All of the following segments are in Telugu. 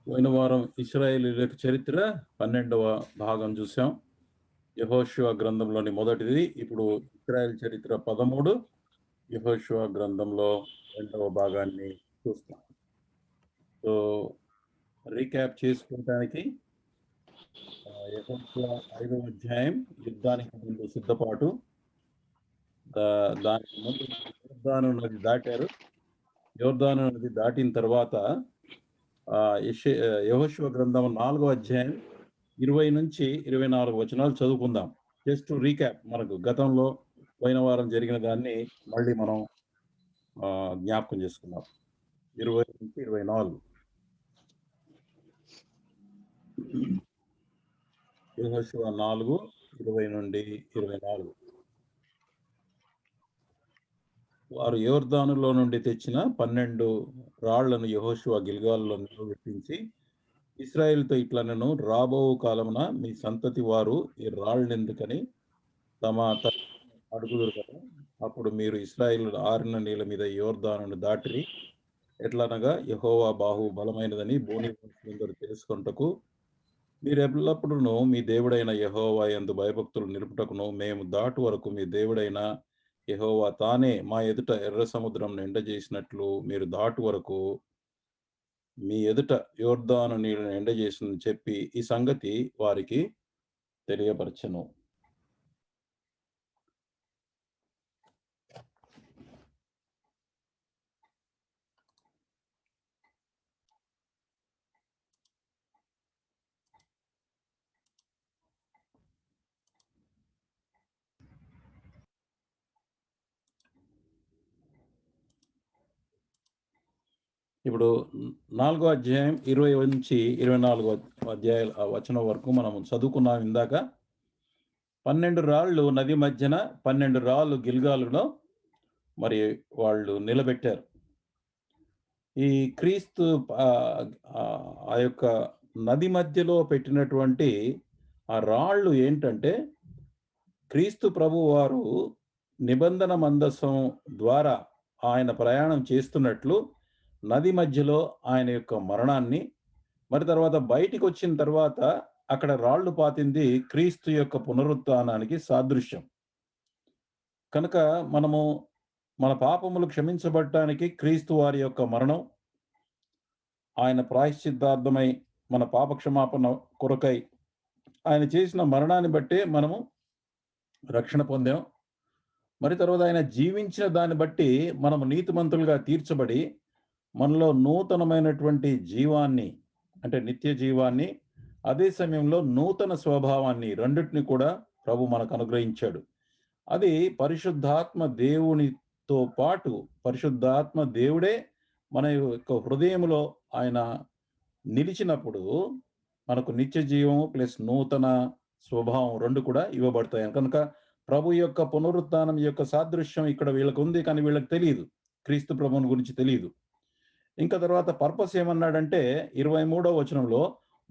పోయిన వారం ఇశ్రాయేలీయుల చరిత్ర 12వ భాగం చూసాం. యెహోషువ గ్రంథంలోని మొదటిది. ఇప్పుడు ఇశ్రాయేల్ చరిత్ర 13, యెహోషువ గ్రంథంలో 2వ భాగాన్ని చూస్తాం. సో రీక్యాప్ చేసుకోవడానికి యెహోషువ 5వ అధ్యాయం యుద్ధానికి ముందు సిద్ధపాటు. దానికి ముందు యోర్దాను నది దాటారు. యోర్దాను నది దాటిన తర్వాత యెహోషువ గ్రంథం 4వ అధ్యాయం 20 నుంచి 24 వచనాలు చదువుకుందాం. జస్ట్ రీక్యాప్, మనకు గతంలో పోయిన వారం జరిగిన దాన్ని మళ్ళీ మనం జ్ఞాపకం చేసుకుందాం. 20 నుంచి 24. యెహోషువ 4, 20 నుండి 24. వారు యోర్దానులో నుండి తెచ్చిన 12 రాళ్లను యెహోషువ గిల్గాలులో నిలబెట్టించి ఇశ్రాయేలుతో ఇట్లనెను, రాబో కాలమున మీ సంతతి వారు ఈ రాళ్ళెందుకని తమ అడుగుదురు కదా. అప్పుడు మీరు ఇశ్రాయేలు ఆరిన నీళ్ళ మీద యోర్దానును దాటిరి. ఎట్లనగా యెహోవా బాహు బలమైనదని భూనివాసులందరూ తెలుసుకొనుటకు మీరెల్లప్పుడూ మీ దేవుడైన యెహోవా యందు భయభక్తులు నిలుపుటకును మేము దాటు వరకు మీ దేవుడైన యెహోవా తానే మా ఎదుట ఎర్ర సముద్రం ఎండజేసినట్లు మీరు దాటు వరకు మీ ఎదుట యోర్దాను నీళ్ళను ఎండజేసిందని చెప్పి ఈ సంగతి వారికి తెలియపరచెను. ఇప్పుడు 4వ అధ్యాయం 20 నుంచి 24 అధ్యాయాల వచనం వరకు మనం చదువుకున్నాం ఇందాక. 12 రాళ్ళు నది మధ్యన 12 రాళ్ళు గిల్గాలులో మరి వాళ్ళు నిలబెట్టారు. ఈ క్రీస్తు ఆ యొక్క నది మధ్యలో పెట్టినటువంటి ఆ రాళ్ళు ఏంటంటే, క్రీస్తు ప్రభు వారు నిబంధన మందసం ద్వారా ఆయన ప్రయాణం చేస్తున్నట్లు నది మధ్యలో ఆయన యొక్క మరణాన్ని, మరి తర్వాత బయటికి వచ్చిన తర్వాత అక్కడ రాళ్ళు పాతింది క్రీస్తు యొక్క పునరుత్థానానికి సాదృశ్యం. కనుక మనము మన పాపములు క్షమించబడటానికి క్రీస్తు వారి యొక్క మరణం, ఆయన ప్రాయశ్చిత్తార్థమై మన పాప క్షమాపణ కొరకై ఆయన చేసిన మరణాన్ని బట్టే మనము రక్షణ పొందాం. మరి తర్వాత ఆయన జీవించిన దాన్ని బట్టి మనము నీతిమంతులుగా తీర్చబడి మనలో నూతనమైనటువంటి జీవాన్ని, అంటే నిత్య జీవాన్ని, అదే సమయంలో నూతన స్వభావాన్ని, రెండిటిని కూడా ప్రభు మనకు అనుగ్రహించాడు. అది పరిశుద్ధాత్మ దేవునితో పాటు పరిశుద్ధాత్మ దేవుడే మన యొక్క హృదయంలో ఆయన నిలిచినప్పుడు మనకు నిత్య జీవం ప్లస్ నూతన స్వభావం రెండు కూడా ఇవ్వబడతాయి. కనుక ప్రభు యొక్క పునరుత్థానం యొక్క సాదృశ్యం ఇక్కడ వీళ్ళకు ఉంది, కానీ వీళ్ళకి తెలియదు, క్రీస్తు ప్రభువుని గురించి తెలియదు. ఇంకా తర్వాత పర్పస్ ఏమన్నాడంటే 23వ వచనంలో,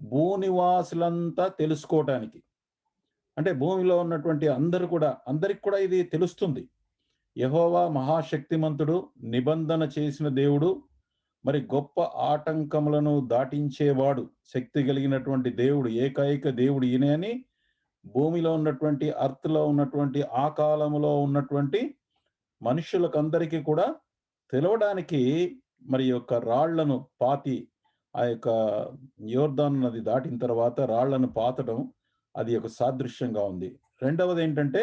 భూనివాసులంతా తెలుసుకోవటానికి, అంటే భూమిలో ఉన్నటువంటి అందరికి కూడా ఇది తెలుస్తుంది. యెహోవా మహాశక్తిమంతుడు, నిబంధన చేసిన దేవుడు, మరి గొప్ప ఆటంకములను దాటించేవాడు, శక్తి కలిగినటువంటి దేవుడు, ఏకైక దేవుడు ఈయనే అని భూమిలో ఉన్నటువంటి అర్త్లో ఉన్నటువంటి ఆ కాలములో ఉన్నటువంటి మనుషులకందరికీ కూడా తెలవడానికి మరి యొక్క రాళ్లను పాతి, ఆ యొక్క యోర్దాను నది దాటిన తర్వాత రాళ్లను పాతడం అది ఒక సాదృశ్యంగా ఉంది. రెండవది ఏంటంటే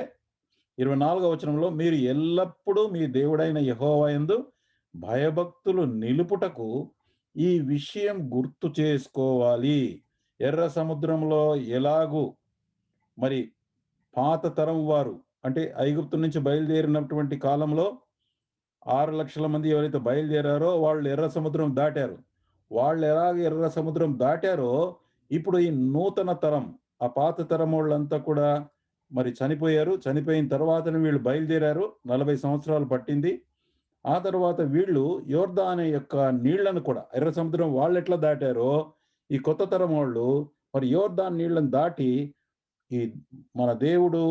24వ వచనంలో, మీరు ఎల్లప్పుడూ మీ దేవుడైన యెహోవా యందు భయభక్తులు నిలుపుటకు ఈ విషయం గుర్తు చేసుకోవాలి. ఎర్ర సముద్రంలో ఎలాగూ మరి పాత తరం వారు, అంటే ఐగుప్తు నుంచి బయలుదేరినటువంటి కాలంలో 6 లక్షల మంది ఎవరైతే బయలుదేరారో వాళ్ళు ఎర్ర సముద్రం దాటారు. వాళ్ళు ఎలాగ ఎర్ర సముద్రం దాటారో ఇప్పుడు ఈ నూతన తరం, ఆ పాత తరం వాళ్ళంతా కూడా మరి చనిపోయారు. చనిపోయిన తర్వాతనే వీళ్ళు బయలుదేరారు. 40 సంవత్సరాలు పట్టింది. ఆ తర్వాత వీళ్ళు యోర్దాను యొక్క నీళ్లను కూడా, ఎర్ర సముద్రం వాళ్ళు ఎట్లా దాటారో ఈ కొత్త తరం వాళ్ళు మరి యోర్దాను నీళ్లను దాటి ఈ మన దేవుడు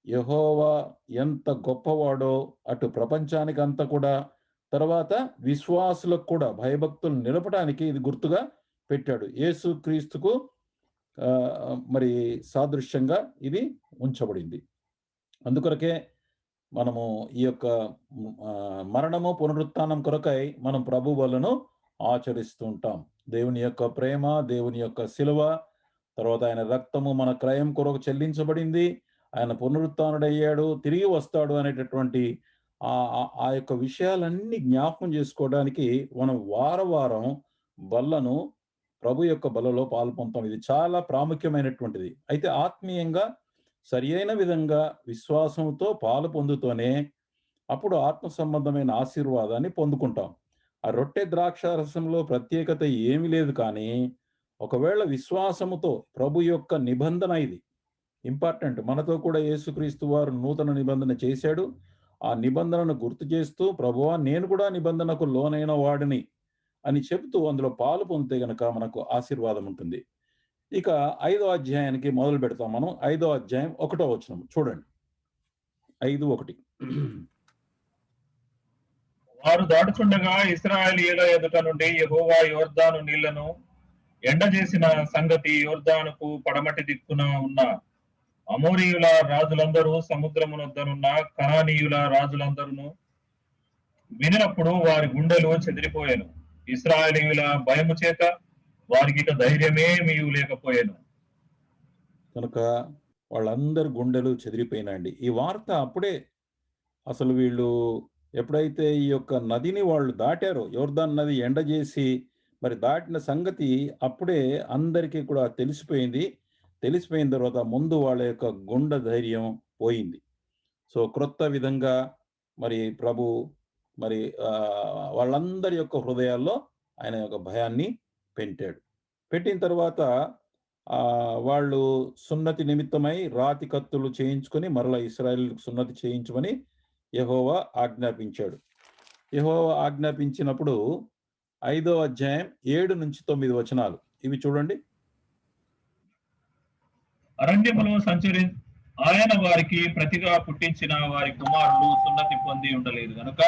యెహోవా ఎంత గొప్పవాడో అటు ప్రపంచానికి అంతా కూడా, తర్వాత విశ్వాసులకు కూడా భయభక్తులు నిలపడానికి ఇది గుర్తుగా పెట్టాడు. యేసుక్రీస్తుకు మరి సాదృశ్యంగా ఇది ఉంచబడింది. అందుకొరకే మనము ఈ యొక్క మరణము పునరుత్థానం కొరకై మనం ప్రభు వలను ఆచరిస్తూ ఉంటాం. దేవుని యొక్క ప్రేమ, దేవుని యొక్క శిలువ, తర్వాత ఆయన రక్తము మన క్రయం కొరకు చెల్లించబడింది. ఆయన పునరుత్థానుడయ్యాడు, తిరిగి వస్తాడు అనేటటువంటి ఆ యొక్క విషయాలన్నీ జ్ఞాపకం చేసుకోవడానికి మనం వారం బల్లను ప్రభు యొక్క బలలో పాల్పొందుతాం. ఇది చాలా ప్రాముఖ్యమైనటువంటిది. అయితే ఆత్మీయంగా సరియైన విధంగా విశ్వాసంతో పాలు పొందుతూనే అప్పుడు ఆత్మ సంబంధమైన ఆశీర్వాదాన్ని పొందుకుంటాం. ఆ రొట్టె ద్రాక్షారసంలో ప్రత్యేకత ఏమీ లేదు, కానీ ఒకవేళ విశ్వాసముతో ప్రభు యొక్క నిబంధన ఇది ఇంపార్టెంట్. మనతో కూడా యేసుక్రీస్తు వారు నూతన నిబంధన చేశాడు. ఆ నిబంధనను గుర్తు చేస్తూ, ప్రభువా నేను కూడా నిబంధనకు లోనైన వాడిని అని చెబుతూ అందులో పాలు పొందితే గనక మనకు ఆశీర్వాదం ఉంటుంది. ఇక 5వ అధ్యాయానికి మొదలు పెడతాం మనం. 5వ అధ్యాయం 1వ వచనం చూడండి. 5:1. వారు దాటుచుండగా ఇశ్రాయేలీయుల ఎదుట నుండి యెహోవా యొర్దాను నీళ్లను ఎండజేసిన సంగతి యొర్దానుకు పడమటి దిక్కున ఉన్న అమోరీయుల రాజులందరూ, సముద్రమునొద్దనున్న కనానీయుల రాజులందరూ వినినప్పుడు వారి గుండెలు చెదిరిపోయాను. ఇశ్రాయేలీయుల భయము చేత వారికి ఇక ధైర్యమేమీ లేకపోయాను. కనుక వాళ్ళందరి గుండెలు చెదిరిపోయినండి. ఈ వార్త అప్పుడే అసలు వీళ్ళు ఎప్పుడైతే ఈ యొక్క నదిని వాళ్ళు దాటారో, యోర్దాను నది ఎండజేసి మరి దాటిన సంగతి అప్పుడే అందరికీ కూడా తెలిసిపోయింది. తెలిసిపోయిన తర్వాత ముందు వాళ్ళ యొక్క గుండె ధైర్యం పోయింది. సో క్రొత్త విధంగా మరి ప్రభు మరి వాళ్ళందరి యొక్క హృదయాల్లో ఆయన యొక్క భయాన్ని పెట్టిన తర్వాత వాళ్ళు సున్నతి నిమిత్తమై రాతి కత్తులు చేయించుకొని మరలా ఇశ్రాయేలుకు సున్నతి చేయించమని యెహోవా ఆజ్ఞాపించాడు. యెహోవా ఆజ్ఞాపించినప్పుడు 5వ అధ్యాయం 7-9 వచనాలు ఇవి చూడండి. అరణ్యములో ఆయన వారికి ప్రతిగా పుట్టించిన వారి కుమారులు సున్నతి పొంది ఉండలేదు గనుక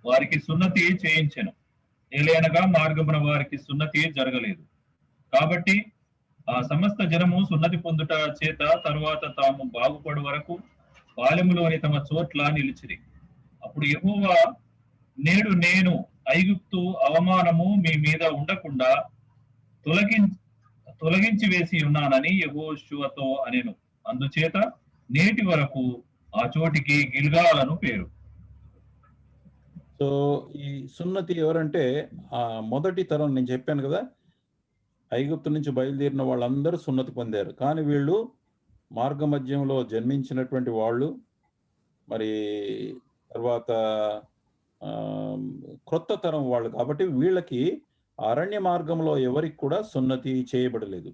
వారికి సున్నతి చేయించెను. ఏలైనగా మార్గమున వారికి సున్నతి జరగలేదు. కాబట్టి ఆ సమస్త జనము సున్నతి పొందుట చేత తరువాత తాము బాగుపడు వరకు పాలెములోని తమ చోట్ల నిలిచిరి. అప్పుడు యెహోవా, నేడు నేను ఐగుప్తు అవమానము మీ మీద ఉండకుండా తొలగించి వేసి ఉన్నానని యెహోషువతో అనెను. అందుచేత నేటి వరకు ఆ చోటికి గిల్గాలను పేరు. సో ఈ సున్నతి ఎవరంటే ఆ మొదటి తరం, నేను చెప్పాను కదా, ఐగుప్తు నుంచి బయలుదేరిన వాళ్ళందరూ సున్నతి పొందారు. కానీ వీళ్ళు మార్గ మధ్యంలో జన్మించినటువంటి వాళ్ళు, మరి తర్వాత క్రొత్త తరం వాళ్ళు కాబట్టి వీళ్ళకి అరణ్య మార్గంలో ఎవరికి కూడా సున్నతి చేయబడలేదు.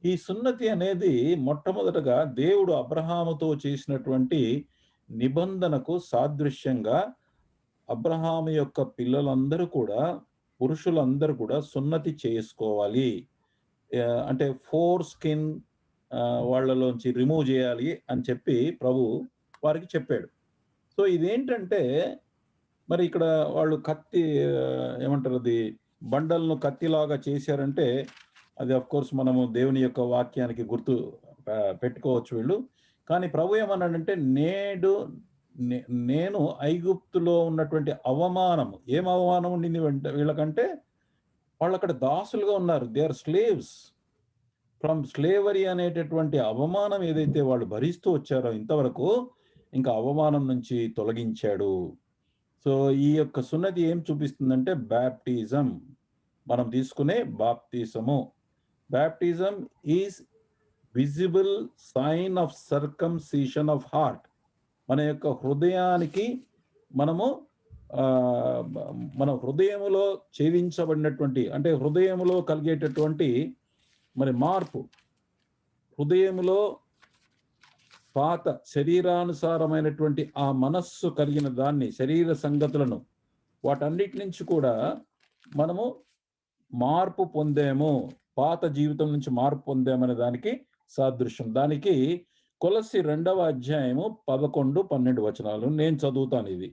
ఈ సున్నతి అనేది మొట్టమొదటగా దేవుడు అబ్రహాముతో చేసినటువంటి నిబంధనకు సాదృశ్యంగా అబ్రహాము యొక్క పిల్లలందరూ కూడా, పురుషులందరూ కూడా సున్నతి చేసుకోవాలి. అంటే 4 స్కిన్ వాళ్ళలోంచి రిమూవ్ చేయాలి అని చెప్పి ప్రభు వారికి చెప్పాడు. సో ఇదేంటంటే మరి ఇక్కడ వాళ్ళు కత్తి ఏమంటారు, అది బండలను కత్తిలాగా చేశారంటే అది అఫ్ కోర్స్ మనము దేవుని యొక్క వాక్యానికి గుర్తు పెట్టుకోవచ్చు వీళ్ళు. కానీ ప్రభు ఏమన్నాడంటే, నేను ఐగుప్తులో ఉన్నటువంటి అవమానము, ఏం అవమానం ఉండింది వీళ్ళకంటే, వాళ్ళు అక్కడ దాసులుగా ఉన్నారు. They are slaves. From slavery అనేటటువంటి అవమానం ఏదైతే వాళ్ళు భరిస్తూ వచ్చారో ఇంతవరకు, ఇంకా అవమానం నుంచి తొలగించాడు. సో ఈ యొక్క సున్నతి ఏం చూపిస్తుందంటే బ్యాప్టిజం, మనం తీసుకునే బాప్తిజము. Baptism is visible sign of circumcision of heart. మన యొక్క హృదయానికి మన హృదయములో ఛేదించబడినటువంటి, అంటే హృదయములో కలిగేటటువంటి మరి మార్పు, హృదయములో పాత శరీరానుసారమైనటువంటి ఆ మనస్సు కలిగిన దాన్ని, శరీర సంగతులను, వాటన్నిటి నుంచి కూడా మనము మార్పు పొందాము, పాత జీవితం నుంచి మార్పు పొందామనే దానికి సాదృశ్యం. దానికి కొలస్సీ 2వ అధ్యాయము 11-12 వచనాలు నేను చదువుతాను. ఇది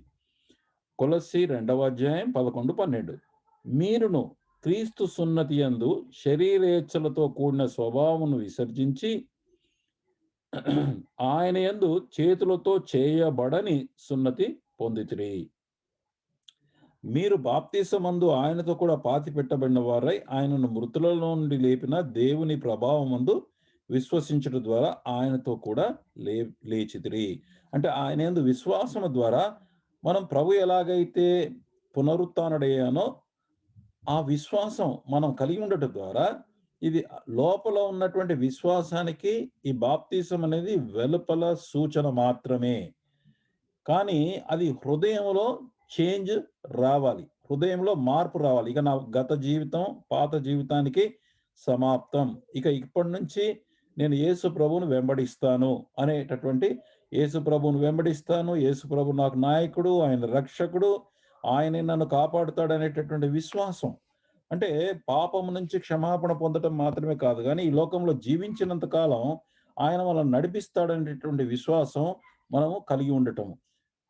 కొలస్సీ 2వ అధ్యాయం 11-12. మీరును క్రీస్తు సున్నతి యందు శరీరేచ్ఛలతో కూడిన స్వభావమును విసర్జించి ఆయన యందు చేతులతో చేయబడని సున్నతి పొందితిరి. మీరు బాప్తిసమందు ఆయనతో కూడా పాతి పెట్టబడిన వారై ఆయనను మృతులలో నుండి లేపిన దేవుని ప్రభావమందు విశ్వసించడం ద్వారా ఆయనతో కూడా లేచితిరి. అంటే ఆయన యందు విశ్వాసము ద్వారా మనం ప్రభు ఎలాగైతే పునరుత్థానుడయ్యానో ఆ విశ్వాసం మనం కలిగి ఉండటం ద్వారా ఇది లోపల ఉన్నటువంటి విశ్వాసానికి ఈ బాప్తిసం అనేది వెలుపల సూచన మాత్రమే. కానీ అది హృదయంలో చేంజ్ రావాలి, హృదయంలో మార్పు రావాలి. ఇక నా గత జీవితం పాత జీవితానికి సమాప్తం, ఇక ఇప్పటి నుంచి నేను యేసు ప్రభువును వెంబడిస్తాను అనేటటువంటి, యేసు ప్రభువును వెంబడిస్తాను, యేసు ప్రభు నాకు నాయకుడు, ఆయన రక్షకుడు, ఆయనే నన్ను కాపాడుతాడు అనేటటువంటి విశ్వాసం. అంటే పాపం నుంచి క్షమాపణ పొందటం మాత్రమే కాదు, కానీ ఈ లోకంలో జీవించినంత కాలం ఆయన మనల్ని నడిపిస్తాడనేటటువంటి విశ్వాసం మనము కలిగి ఉండటం.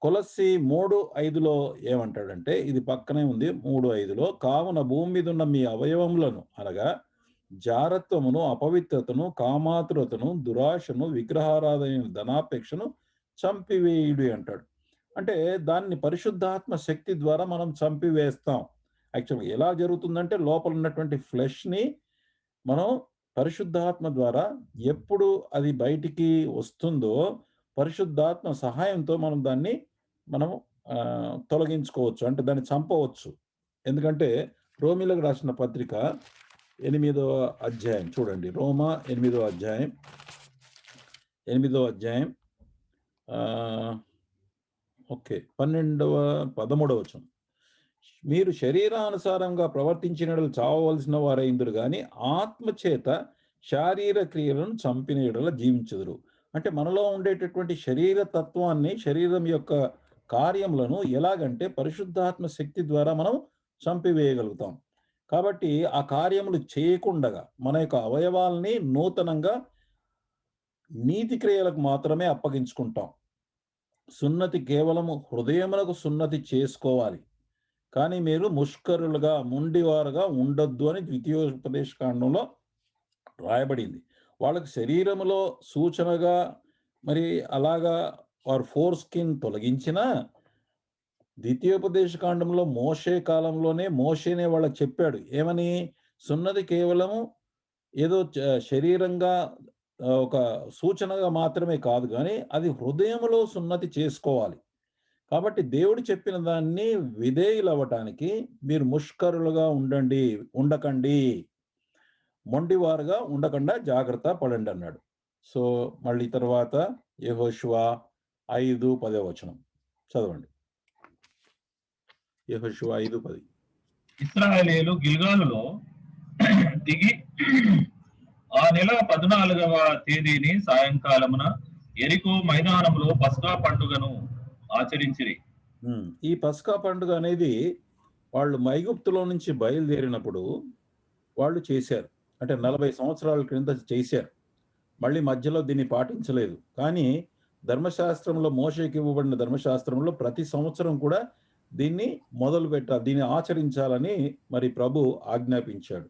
కొలస్సి 3:5లో ఏమంటాడంటే, ఇది పక్కనే ఉంది 3:5లో, కావున భూమి మీద ఉన్న మీ అవయవములను అనగా జారత్వమును, అపవిత్రతను, కామాతురతను, దురాశను, విగ్రహారాధన, ధనాపేక్షను చంపివేయుడి అంటాడు. అంటే దాన్ని పరిశుద్ధాత్మ శక్తి ద్వారా మనం చంపివేస్తాం. యాక్చువల్గా ఎలా జరుగుతుందంటే, లోపల ఉన్నటువంటి ఫ్లెష్ని మనం పరిశుద్ధాత్మ ద్వారా ఎప్పుడు అది బయటికి వస్తుందో పరిశుద్ధాత్మ సహాయంతో మనం దాన్ని తొలగించుకోవచ్చు, అంటే దాన్ని చంపవచ్చు. ఎందుకంటే రోమీలకు రాసిన పత్రిక 8వ అధ్యాయం చూడండి, రోమా 8వ అధ్యాయం 13వ వచనం, మీరు శరీరానుసారంగా ప్రవర్తించిన యెడల చావవలసిన వారైందురు గాని ఆత్మచేత శారీర క్రియలను చంపిన యెడల జీవించుదురు. అంటే మనలో ఉండేటటువంటి శరీర తత్వాన్ని, శరీరం యొక్క కార్యములను ఎలాగంటే పరిశుద్ధాత్మ శక్తి ద్వారా మనం చంపివేయగలుగుతాం. కాబట్టి ఆ కార్యములు చేయకుండగా మన యొక్క అవయవాల్ని నూతనంగా నీతి క్రియలకు మాత్రమే అప్పగించుకుంటాం. సున్నతి కేవలము హృదయములకు సున్నతి చేసుకోవాలి, కానీ మీరు ముష్కరులుగా, మొండివారుగా ఉండొద్దు అని ద్వితీయోపదేశకాండంలో రాయబడింది. వాళ్ళకి శరీరములో సూచనగా మరి అలాగా వారు ఫోర్ స్కిన్ తొలగించినా ద్వితీయోపదేశకాండంలో మోషే కాలంలోనే మోషేనే వాళ్ళకి చెప్పాడు ఏమని, సున్నతి కేవలము ఏదో శరీరంగా ఒక సూచనగా మాత్రమే కాదు, కానీ అది హృదయములో సున్నతి చేసుకోవాలి. కాబట్టి దేవుడు చెప్పిన దాన్ని విధేయులవ్వటానికి మీరు ముష్కరులుగా ఉండకండి, మొండివారుగా ఉండకుండా జాగ్రత్త పడండి అన్నాడు. సో మళ్ళీ తర్వాత యెహోషువ 5:10 వచనం చదవండి. యెహోషువ 5:10. ఇశ్రాయేలీయులు గిల్గాలులో దిగి ఆ నెల 14వ తేదీని సాయంకాలమున యెరికో మైదానంలో పస్కా పండుగను ఆచరించిరి. ఈ పస్కా పండుగ అనేది వాళ్ళు ఐగుప్తులో నుంచి బయలుదేరినప్పుడు వాళ్ళు చేశారు. అంటే 40 సంవత్సరాల క్రింద చేశారు. మళ్ళీ మధ్యలో దీన్ని పాటించలేదు. కానీ ధర్మశాస్త్రంలో, మోషేకి ఇవ్వబడిన ధర్మశాస్త్రంలో ప్రతి సంవత్సరం కూడా దీన్ని మొదలు పెట్టాలి, దీన్ని ఆచరించాలని మరి ప్రభు ఆజ్ఞాపించాడు.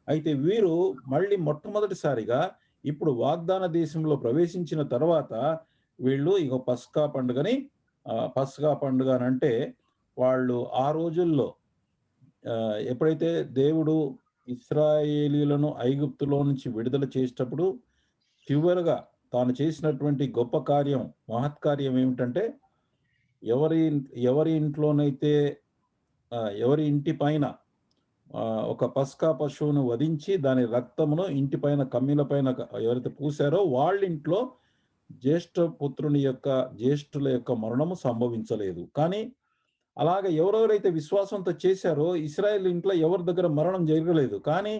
అయితే వీరు మళ్ళీ మొట్టమొదటిసారిగా ఇప్పుడు వాగ్దాన దేశంలో ప్రవేశించిన తర్వాత వీళ్ళు ఇక పస్కా పండుగ అంటే వాళ్ళు ఆ రోజుల్లో ఎప్పుడైతే దేవుడు ఇశ్రాయేలీయులను ఐగుప్తులో నుంచి విడుదల చేసేటప్పుడు చివరగా తాను చేసినటువంటి గొప్ప కార్యం, మహత్కార్యం ఏమిటంటే, ఎవరి ఇంట్లోనైతే ఎవరి ఇంటి పైన ఒక పస్కా పశువును వధించి దాని రక్తమును ఇంటి పైన కమ్మిల పైన ఎవరైతే పూసారో వాళ్ళ ఇంట్లో జ్యేష్ఠుల యొక్క మరణము సంభవించలేదు. కానీ అలాగే ఎవరెవరైతే విశ్వాసంతో చేశారో ఇశ్రాయేల్ ఇంట్లో ఎవరి దగ్గర మరణం జరగలేదు. కానీ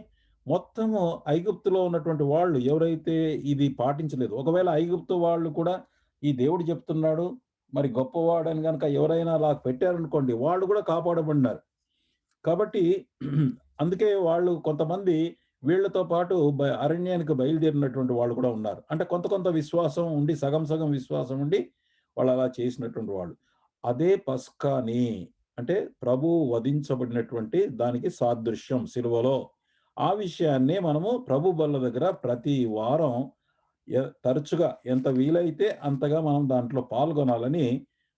మొత్తము ఐగుప్తులో ఉన్నటువంటి వాళ్ళు ఎవరైతే ఇది పాటించలేదు, ఒకవేళ ఐగుప్తు వాళ్ళు కూడా ఈ దేవుడు చెప్తున్నాడు మరి గొప్పవాడని కనుక ఎవరైనా అలా పెట్టారనుకోండి, వాళ్ళు కూడా కాపాడబడినారు. కాబట్టి అందుకే వాళ్ళు కొంతమంది వీళ్ళతో పాటు అరణ్యానికి బయలుదేరినటువంటి వాళ్ళు కూడా ఉన్నారు. అంటే కొంత విశ్వాసం ఉండి, సగం విశ్వాసం ఉండి వాళ్ళు అలా చేసినటువంటి వాళ్ళు. అదే పస్కాని అంటే ప్రభువు వధించబడినటువంటి దానికి సాదృశ్యం సిలువలో. ఆ విషయాన్ని మనము ప్రభు బల్ల దగ్గర ప్రతి వారం తరచుగా ఎంత వీలైతే అంతగా మనం దాంట్లో పాల్గొనాలని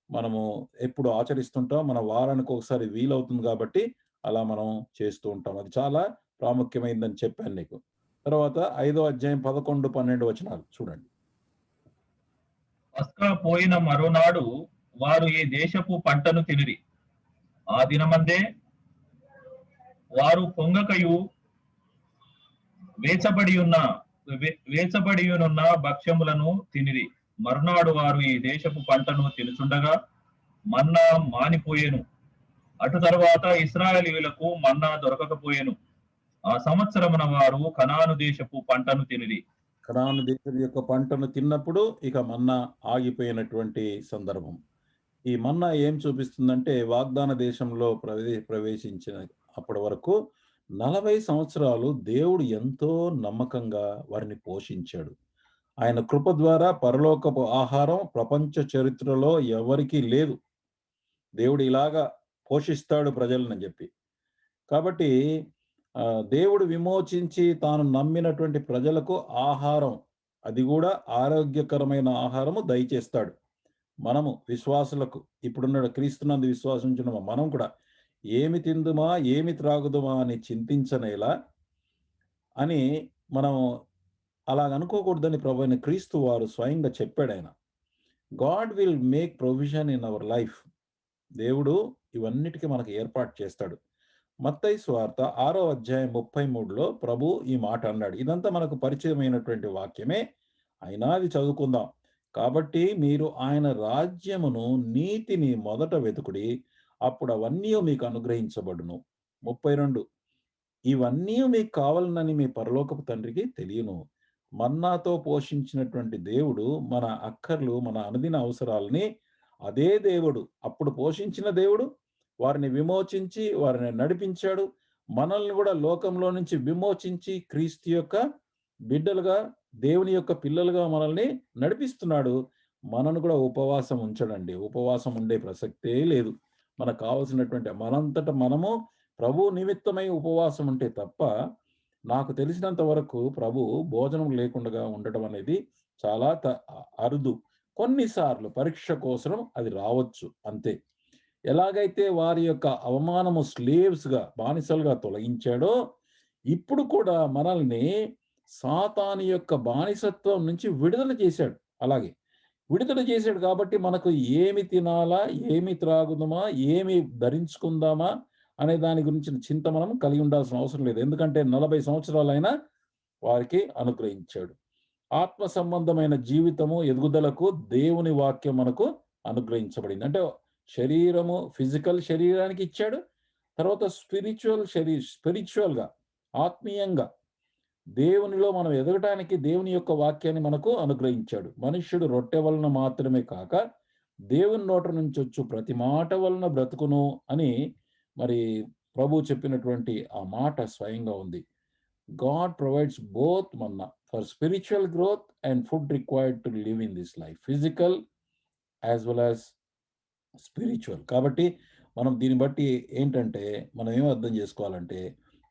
మనము ఎప్పుడు ఆచరిస్తుంటాం. మన వారానికి ఒకసారి వీలవుతుంది కాబట్టి అలా మనం చేస్తూ ఉంటాం. అది చాలా ప్రాముఖ్యమైందని చెప్పాను నీకు. తర్వాత 5వ అధ్యాయం 11, 12 వచనాలు చూడండి. పస్కా పోయిన మరునాడు వారు ఈ దేశపు పంటను తినిరి. ఆ దినమందే వారు పొంగకయు వేచబడియున్న భక్ష్యములను తినిరి. మరునాడు వారు ఈ దేశపు పంటను తినుచుండగా మన్నా మానిపోయెను. అటు తరువాత ఇశ్రాయేలీయులకు మన్నా దొరకకపోయెను. ఆ సంవత్సరమున వారు కనాను దేశపు పంటను తినిరి. కనాను దేశం యొక్క పంటను తిన్నప్పుడు ఇక మన్నా ఆగిపోయినటువంటి సందర్భం. ఈ మన్నా ఏం చూపిస్తుందంటే వాగ్దాన దేశంలో ప్రవేశించిన అప్పటి వరకు 40 సంవత్సరాలు దేవుడు ఎంతో నమ్మకంగా వారిని పోషించాడు. ఆయన కృప ద్వారా పరలోకపు ఆహారం ప్రపంచ చరిత్రలో ఎవరికీ లేదు. దేవుడు ఇలాగా పోషిస్తాడు ప్రజలని చెప్పి. కాబట్టి దేవుడు విమోచించి తాను నమ్మినటువంటి ప్రజలకు ఆహారం, అది కూడా ఆరోగ్యకరమైన ఆహారము దయచేస్తాడు. మనము విశ్వాసులకు, ఇప్పుడున్న క్రీస్తునందు విశ్వాసించిన మనం కూడా ఏమి తిందుమా ఏమి త్రాగుదుమా అని చింతించనేలా అని మనం అలాగ అనుకోకూడదని ప్రభువైన క్రీస్తు వారు స్వయంగా చెప్పాడు. ఆయన God will make provision in our life. దేవుడు ఇవన్నిటికీ మనకు ఏర్పాటు చేస్తాడు. మత్తయి సువార్త 6వ అధ్యాయం 33లో ప్రభు ఈ మాట అన్నాడు. ఇదంతా మనకు పరిచయమైనటువంటి వాక్యమే, అయినా అది చదువుకుందాం. కాబట్టి మీరు ఆయన రాజ్యమును నీతిని మొదట వెతుకుడి, అప్పుడు అవన్నీ మీకు అనుగ్రహించబడును. 32 ఇవన్నీ మీకు కావాలనని మీ పరలోకపు తండ్రికి తెలియను. మన్నాతో పోషించినటువంటి దేవుడు మన అక్కర్లు, మన అనుదిన అవసరాలని అదే దేవుడు అప్పుడు పోషించిన దేవుడు వారిని విమోచించి వారిని నడిపించాడు. మనల్ని కూడా లోకంలో నుంచి విమోచించి క్రీస్తు యొక్క బిడ్డలుగా, దేవుని యొక్క పిల్లలుగా మనల్ని నడిపిస్తున్నాడు. మనను కూడా ఉపవాసం ఉంచడండి. ఉపవాసం ఉండే ప్రసక్తే లేదు. మనకు కావాల్సినటువంటి మనంతట మనము ప్రభు నిమిత్తమై ఉపవాసం ఉంటే తప్ప, నాకు తెలిసినంత వరకు ప్రభు భోజనం లేకుండా ఉండటం అనేది చాలా అరుదు. కొన్నిసార్లు పరీక్ష కోసం అది రావచ్చు, అంతే. ఎలాగైతే వారి యొక్క అవమానము స్లేవ్స్గా, బానిసలుగా తొలగించాడో, ఇప్పుడు కూడా మనల్ని సాతాను యొక్క బానిసత్వం నుంచి విడుదల చేశాడు. అలాగే విడుదల చేశాడు కాబట్టి మనకు ఏమి తినాలా, ఏమి త్రాగుదామా, ఏమి ధరించుకుందామా అనే దాని గురించిన చింత మనం కలిగి ఉండాల్సిన అవసరం లేదు. ఎందుకంటే 40 సంవత్సరాలైనా వారికి అనుగ్రహించాడు. ఆత్మ సంబంధమైన జీవితము ఎదుగుదలకు దేవుని వాక్యం మనకు అనుగ్రహించబడింది. అంటే శరీరము, ఫిజికల్ శరీరానికి ఇచ్చాడు. తర్వాత స్పిరిచువల్గా, ఆత్మీయంగా దేవునిలో మనం ఎదగటానికి దేవుని యొక్క వాక్యాన్ని మనకు అనుగ్రహించాడు. మనుష్యుడు రొట్టె వలన మాత్రమే కాక దేవుని నోట నుంచి వచ్చు ప్రతి మాట వలన బ్రతుకును అని మరి ప్రభు చెప్పినటువంటి ఆ మాట స్వయంగా ఉంది. God provides both manna for spiritual growth and food required to live in this life, physical as well as spiritual. కాబట్టి మనం దీన్ని బట్టి ఏంటంటే మనం ఏం అర్థం చేసుకోవాలంటే,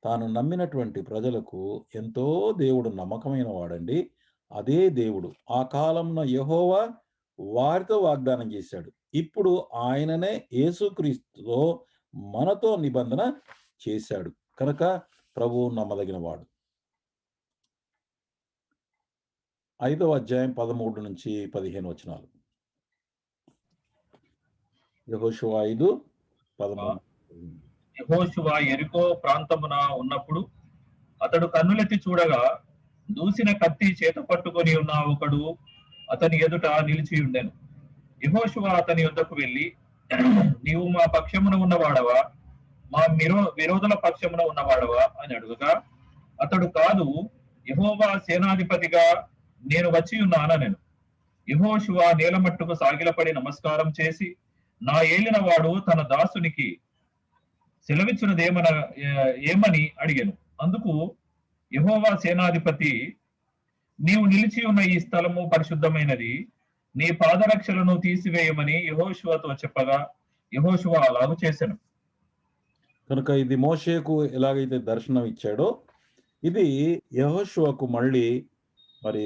తాను నమ్మినటువంటి ప్రజలకు ఎంతో దేవుడు నమ్మకమైన వాడండి. అదే దేవుడు ఆ కాలంలో యెహోవా వారితో వాగ్దానం చేశాడు. ఇప్పుడు ఆయననే యేసుక్రీస్తుతో మనతో నిబంధన చేశాడు కనుక ప్రభువు నమ్మదగిన వాడు. 5వ అధ్యాయం 13 నుంచి 15 వచనాలు. యెహోషువ 5:13. యెహోషువ యెరికో ప్రాంతమున ఉన్నప్పుడు అతడు కన్నులెత్తి చూడగా దూసిన కత్తి చేత పట్టుకొని ఉన్న ఒకడు అతని ఎదుట నిలిచి ఉండెను. యెహోషువ అతని యొద్దకు వెళ్ళి, నీవు మా పక్షమున ఉన్నవాడవా, మా విరోధుల పక్షమున ఉన్నవాడవా అని అడుగగా, అతడు కాదు, యెహోవా సేనాధిపతిగా నేను వచ్చి ఉన్నానెను. యెహోషువ నేలమట్టుకు సాగిలపడి నమస్కారం చేసి, నా ఏలిన వాడు తన దాసునికి ఏమని అడిగాను. అందుకు యెహోవా సేనాధిపతి, నీవు నిలిచి ఉన్న ఈ స్థలము పరిశుద్ధమైనది, నీ పాదరక్షలను తీసివేయమని యెహోషువతో చెప్పగా, యెహోషువ అలాగు చేసెను. కనుక ఇది మోషేకు ఎలాగైతే దర్శనం ఇచ్చాడో, ఇది యెహోషువకు మళ్ళీ మరి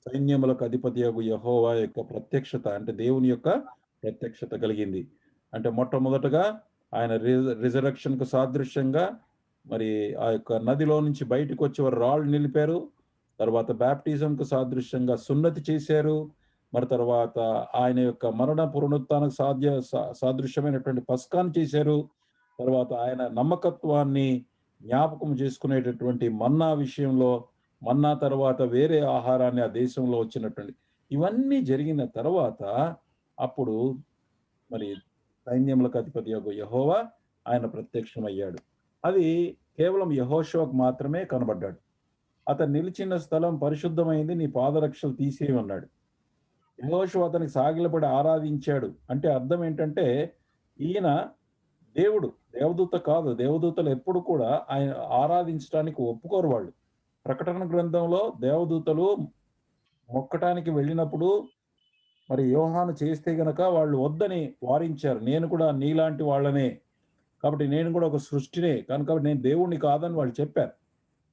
సైన్యములకు అధిపతియగు యెహోవా యొక్క ప్రత్యక్షత అంటే దేవుని యొక్క ప్రత్యక్షత కలిగింది. అంటే మొట్టమొదటగా ఆయన రిజరక్షన్‌కు సాదృశ్యంగా మరి ఆ యొక్క నదిలో నుంచి బయటికొచ్చి వారు రాళ్ళు నిలిపారు. తర్వాత బాప్టిజంకు సాదృశ్యంగా సున్నతి చేశారు. మరి తర్వాత ఆయన యొక్క మరణ పునరుత్థానకు సాదృశ్యమైనటువంటి పస్కాను చేశారు. తర్వాత ఆయన నమ్మకత్వాన్ని జ్ఞాపకం చేసుకునేటటువంటి మన్నా విషయంలో మన్నా తర్వాత వేరే ఆహారాన్ని ఆ దేశంలో వచ్చినటువంటి ఇవన్నీ జరిగిన తర్వాత అప్పుడు మరి సైన్యములకు అధిపతియగు యెహోవా ఆయన ప్రత్యక్షమయ్యాడు. అది కేవలం యెహోషువకు మాత్రమే కనబడ్డాడు. అతను నిలిచిన స్థలం పరిశుద్ధమైంది, నీ పాదరక్షలు తీసేయమన్నాడు. యెహోషువ అతనికి సాగిలపడి ఆరాధించాడు. అంటే అర్థం ఏంటంటే ఈయన దేవుడు, దేవదూత కాదు. దేవదూతలు ఎప్పుడు కూడా ఆయన ఆరాధించడానికి ఒప్పుకోరు వాళ్ళు. ప్రకటన గ్రంథంలో దేవదూతలు మొక్కటానికి వెళ్ళినప్పుడు మరి యోహాను చేస్తే గనక వాళ్ళు వద్దని వారించారు. నేను కూడా నీలాంటి వాళ్ళనే. కాబట్టి నేను కూడా ఒక సృష్టినే. కనుక నేను దేవుడిని కాదని వాళ్ళు చెప్పారు.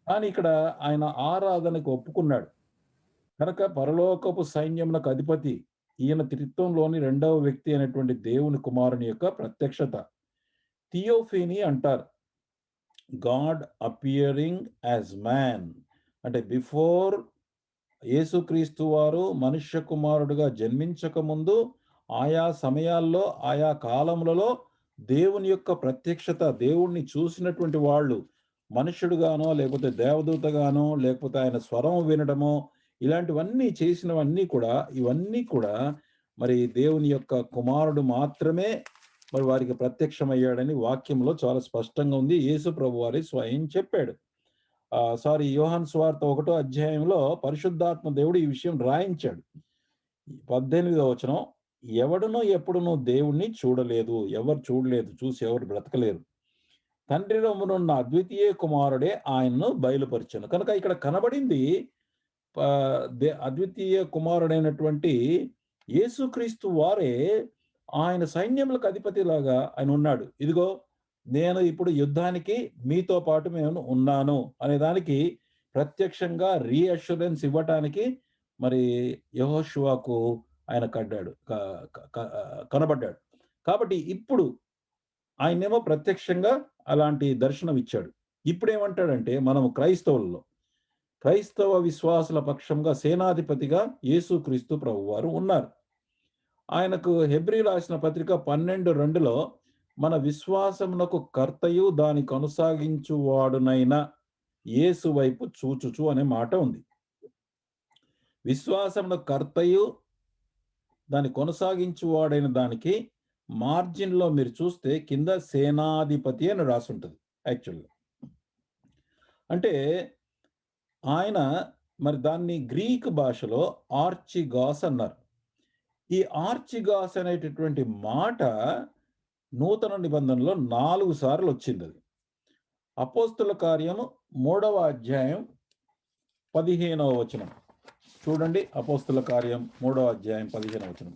కానీ ఇక్కడ ఆయన ఆరాధనకు ఒప్పుకున్నాడు. కనుక పరలోకపు సైన్యమునకు అధిపతి ఈయన త్రిత్వంలోని రెండవ వ్యక్తి అయినటువంటి దేవుని కుమారుని యొక్క ప్రత్యక్షత. థియోఫీనీ అంటారు. God appearing as man. అంటే బిఫోర్ యేసుక్రీస్తు వారు మనుష్య కుమారుడుగా జన్మించక ముందు ఆయా సమయాల్లో, ఆయా కాలములలో దేవుని యొక్క ప్రత్యక్షత, దేవుణ్ణి చూసినటువంటి వాళ్ళు మనుష్యుడుగానో, లేకపోతే దేవదూతగానో, లేకపోతే ఆయన స్వరం వినడమో, ఇలాంటివన్నీ చేసినవన్నీ కూడా ఇవన్నీ కూడా మరి దేవుని యొక్క కుమారుడు మాత్రమే మరి వారికి ప్రత్యక్షమయ్యాడని వాక్యంలో చాలా స్పష్టంగా ఉంది. యేసు ప్రభువారే స్వయం చెప్పాడు. యోహాను సువార్త 1వ అధ్యాయంలో పరిశుద్ధాత్మ దేవుడు ఈ విషయం రాయించాడు. 18వ వచనం, ఎవడునూ ఎప్పుడునూ దేవుణ్ణి చూడలేదు, ఎవరు చూడలేదు, చూసి ఎవరు బ్రతకలేరు. తండ్రిలో ఉన్న అద్వితీయ కుమారుడే ఆయన్ను బయలుపరిచెను. కనుక ఇక్కడ కనబడింది అద్వితీయ కుమారుడైనటువంటి యేసుక్రీస్తు వారే ఆయన సైన్యములకు అధిపతిలాగా ఆయన ఉన్నాడు. ఇదిగో నేను ఇప్పుడు యుద్ధానికి మీతో పాటు నేను ఉన్నాను అనే దానికి ప్రత్యక్షంగా రీఅష్యూరెన్స్ ఇవ్వటానికి మరి యెహోషువకు ఆయన కనబడ్డాడు. కాబట్టి ఇప్పుడు ఆయనేమో ప్రత్యక్షంగా అలాంటి దర్శనం ఇచ్చాడు. ఇప్పుడేమంటాడంటే మనము క్రైస్తవ విశ్వాసుల పక్షంగా సేనాధిపతిగా యేసుక్రీస్తు ప్రభువారు ఉన్నారు. ఆయనకు హెబ్రీ రాసిన పత్రిక 12:2లో మన విశ్వాసమునకు కర్తయు దాని కొనసాగించువాడునైన యేసు వైపు చూచుచు అనే మాట ఉంది. విశ్వాసమునకు కర్తయు దాని కొనసాగించువాడైన దానికి మార్జిన్లో మీరు చూస్తే కింద సేనాధిపతి అని రాసుంటది యాక్చువల్గా. అంటే ఆయన మరి దాన్ని గ్రీక్ భాషలో ఆర్చిగాస్ అన్నారు. ఈ ఆర్చిగాస్ అనేటటువంటి మాట నూతన నిబంధనలో 4 సార్లు వచ్చింది. అది అపోస్తుల కార్యము 3వ అధ్యాయం 15వ వచనం చూడండి. అపోస్తుల కార్యం 3వ అధ్యాయం 15వ వచనం.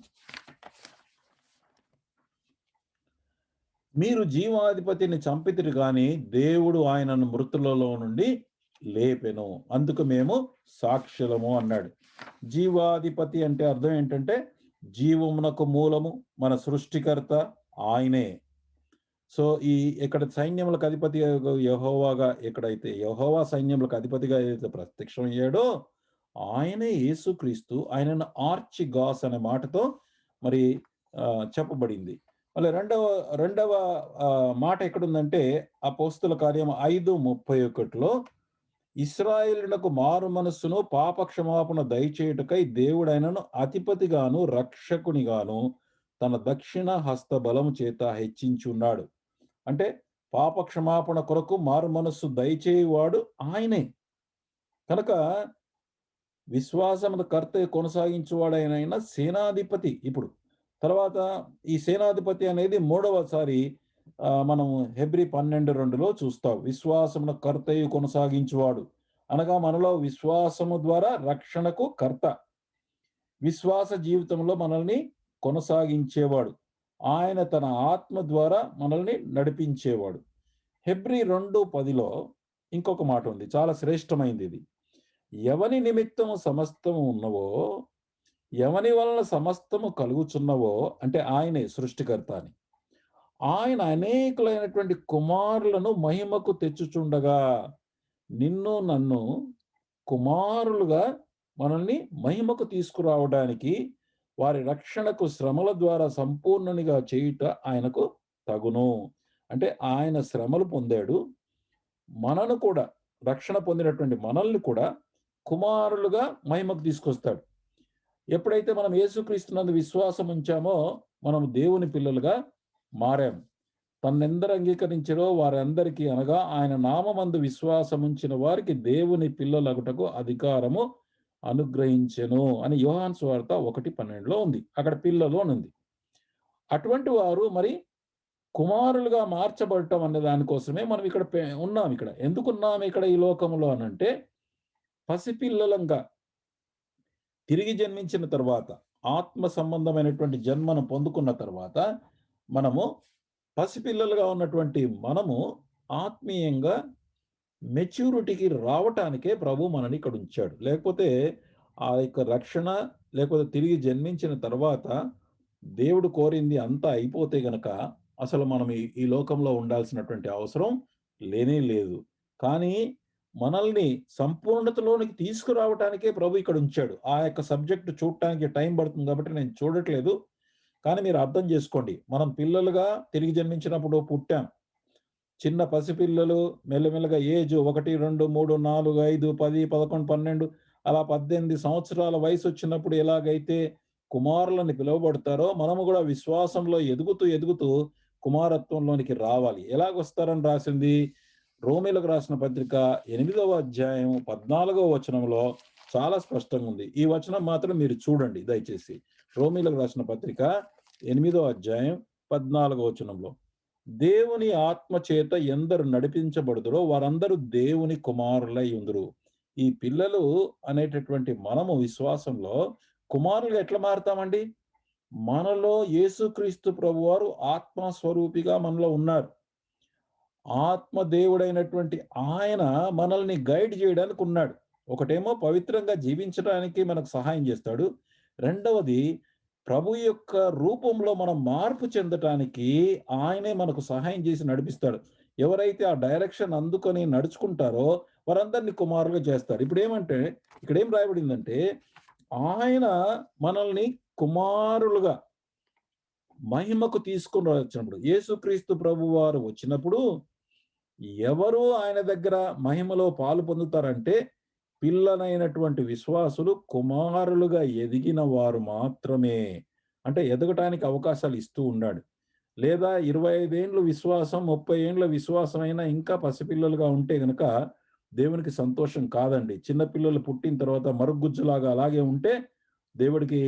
మీరు జీవాధిపతిని చంపితిరి గాని దేవుడు ఆయనను మృతులలో నుండి లేపెను, అందుకు మేము సాక్షులము అన్నాడు. జీవాధిపతి అంటే అర్థం ఏంటంటే జీవమునకు మూలము, మన సృష్టికర్త ఆయనే. సో ఇక్కడ సైన్యములకు అధిపతి యెహోవాగా ఎక్కడైతే యెహోవా సైన్యములకు అధిపతిగా ఏదైతే ప్రత్యక్షమయ్యాడో ఆయనే యేసుక్రీస్తు. ఆయనను ఆర్చిగాస్ అనే మాటతో మరి చెప్పబడింది. మళ్ళీ రెండవ మాట ఎక్కడుందంటే అపోస్తుల కార్యం 5:31లో ఇశ్రాయేలునకు మారు మనస్సును పాప క్షమాపణ దయచేయుటకై దేవుడైనను అధిపతిగాను రక్షకునిగాను తన దక్షిణ హస్త బలము చేత హెచ్చించున్నాడు. అంటే పాప క్షమాపణ కొరకు మారు మనస్సు దయచేయువాడు ఆయనే. కనుక విశ్వాసమును కర్త కొనసాగించువాడైన సేనాధిపతి. ఇప్పుడు తర్వాత ఈ సేనాధిపతి అనేది 3వసారి మనం హెబ్రీ 12:2లో చూస్తాం. విశ్వాసమును కర్తయు కొనసాగించువాడు అనగా మనలో విశ్వాసము ద్వారా రక్షణకు కర్త, విశ్వాస జీవితంలో మనల్ని కొనసాగించేవాడు. ఆయన తన ఆత్మ ద్వారా మనల్ని నడిపించేవాడు. హెబ్రీ 2:10లో ఇంకొక మాట ఉంది. చాలా శ్రేష్టమైంది ఇది. ఎవని నిమిత్తము సమస్తము ఉన్నవో, ఎవని వలన సమస్తము కలుగుచున్నవో, అంటే ఆయనే సృష్టికర్త అని. ఆయన అనేకులైనటువంటి కుమారులను మహిమకు తెచ్చుచుండగా, నిన్ను నన్ను కుమారులుగా మనల్ని మహిమకు తీసుకురావడానికి, వారి రక్షణకు శ్రమల ద్వారా సంపూర్ణునిగా చేయుట ఆయనకు తగును. అంటే ఆయన శ్రమలు పొందాడు. మనను కూడా, రక్షణ పొందినటువంటి మనల్ని కూడా కుమారులుగా మహిమకు తీసుకొస్తాడు. ఎప్పుడైతే మనం యేసుక్రీస్తునందు విశ్వాసం ఉంచామో, మనం దేవుని పిల్లలుగా మారాము. తన్నెందరు అంగీకరించారో వారందరికీ, అనగా ఆయన నామమందు విశ్వాసముంచిన వారికి దేవుని పిల్లలగుటకు అధికారము అనుగ్రహించెను అని యోహాను సువార్త 1:12లో ఉంది. అక్కడ పిల్లలు అనుంది. అటువంటి వారు మరి కుమారులుగా మార్చబడటం అనే దానికోసమే మనం ఇక్కడ ఉన్నాం ఇక్కడ. ఎందుకున్నాం ఇక్కడ ఈ లోకంలో అనంటే, పసిపిల్లలంగా తిరిగి జన్మించిన తర్వాత, ఆత్మ సంబంధమైనటువంటి జన్మను పొందుకున్న తర్వాత, మనము పసిపిల్లలుగా ఉన్నటువంటి మనము ఆత్మీయంగా మెచ్యూరిటీకి రావటానికే ప్రభు మనని ఇక్కడ ఉంచాడు. లేకపోతే ఆ యొక్క రక్షణ, లేకపోతే తిరిగి జన్మించిన తర్వాత దేవుడు కోరింది అంతా అయిపోతే గనక అసలు మనం ఈ లోకంలో ఉండాల్సినటువంటి అవసరం లేనే లేదు. కానీ మనల్ని సంపూర్ణతలోనికి తీసుకురావటానికే ప్రభు ఇక్కడ ఉంచాడు. ఆ యొక్క సబ్జెక్ట్ చూడటానికి టైం పడుతుంది కాబట్టి నేను చూడట్లేదు. కానీ మీరు అర్థం చేసుకోండి. మనం పిల్లలుగా తిరిగి జన్మించినప్పుడు పుట్టాం. చిన్న పసిపిల్లలు మెల్లమెల్లగా ఏజ్ 1, 2, 3, 4, 5, 10, 11, 12 అలా 18 సంవత్సరాల వయసొచ్చినప్పుడు ఎలాగైతే కుమారులని పిలువబడతారో, మనము కూడా విశ్వాసంలో ఎదుగుతూ కుమారత్వంలోనికి రావాలి. ఎలాగొస్తారని రాసింది? రోమీలకు రాసిన పత్రిక 8వ అధ్యాయం 14వ వచనంలో చాలా స్పష్టంగా ఉంది. ఈ వచనం మాత్రం మీరు చూడండి దయచేసి. రోమీలకు రాసిన పత్రిక 8వ అధ్యాయం 14వ వచనంలో, దేవుని ఆత్మ చేత ఎందరు నడిపించబడుదురో వారందరూ దేవుని కుమారులై ఉందురు. ఈ పిల్లలు అనేటటువంటి మనము విశ్వాసంలో కుమారులుగా ఎట్లా మారుతామండి? మనలో యేసుక్రీస్తు ప్రభువారు ఆత్మ స్వరూపిగా మనలో ఉన్నారు. ఆత్మ దేవుడైనటువంటి ఆయన మనల్ని గైడ్ చేయడానికి ఉన్నాడు. ఒకటేమో పవిత్రంగా జీవించడానికి మనకు సహాయం చేస్తాడు. రెండవది ప్రభు యొక్క రూపంలో మనం మార్పు చెందటానికి ఆయనే మనకు సహాయం చేసి నడిపిస్తాడు. ఎవరైతే ఆ డైరెక్షన్ అందుకొని నడుచుకుంటారో వారందరిని కుమారులుగా చేస్తాడు. ఇప్పుడేమంటే ఇక్కడేం రాయబడిందంటే, ఆయన మనల్ని కుమారులుగా మహిమకు తీసుకొని వచ్చినప్పుడు, యేసుక్రీస్తు ప్రభువారు వచ్చినప్పుడు ఎవరు ఆయన దగ్గర మహిమలో పాలు పొందుతారంటే, పిల్లలైనటువంటి విశ్వాసులు కుమారులుగా ఎదిగిన వారు మాత్రమే. అంటే ఎదగటానికి అవకాశాలు ఇస్తూ ఉన్నాడు. లేదా 25 ఏండ్లు విశ్వాసం, 30 ఏండ్ల విశ్వాసం అయినా ఇంకా పసిపిల్లలుగా ఉంటే గనక దేవునికి సంతోషం కాదండి. చిన్న పిల్లలు పుట్టిన తర్వాత మరుగుజ్జులాగా అలాగే ఉంటే దేవుడికి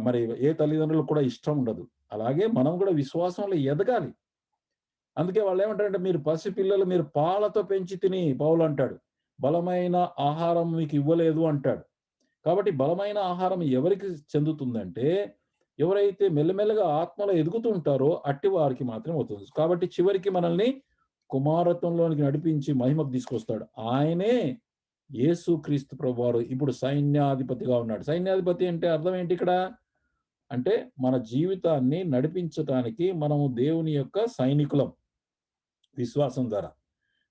మరి ఏ తల్లిదండ్రులకు కూడా ఇష్టం ఉండదు. అలాగే మనం కూడా విశ్వాసంలో ఎదగాలి. అందుకే వాళ్ళేమంటారంటే, మీరు పసిపిల్లలు మీరు పాలతో పెంచి తిని పౌలంటాడు. బలమైన ఆహారం మీకు ఇవ్వలేదు అంటాడు. కాబట్టి బలమైన ఆహారం ఎవరికి చెందుతుందంటే, ఎవరైతే మెల్లమెల్లగా ఆత్మలో ఎదుగుతూ ఉంటారో అట్టి వారికి మాత్రమే అవుతుంది. కాబట్టి చివరికి మనల్ని కుమారత్వంలోనికి నడిపించి మహిమకు తీసుకొస్తాడు. ఆయనే యేసుక్రీస్తు ప్రభువారు ఇప్పుడు సైన్యాధిపతిగా ఉన్నాడు. సైన్యాధిపతి అంటే అర్థం ఏంటి ఇక్కడ? అంటే మన జీవితాన్ని నడిపించటానికి మనము దేవుని యొక్క సైనికులం. విశ్వాసం ద్వారా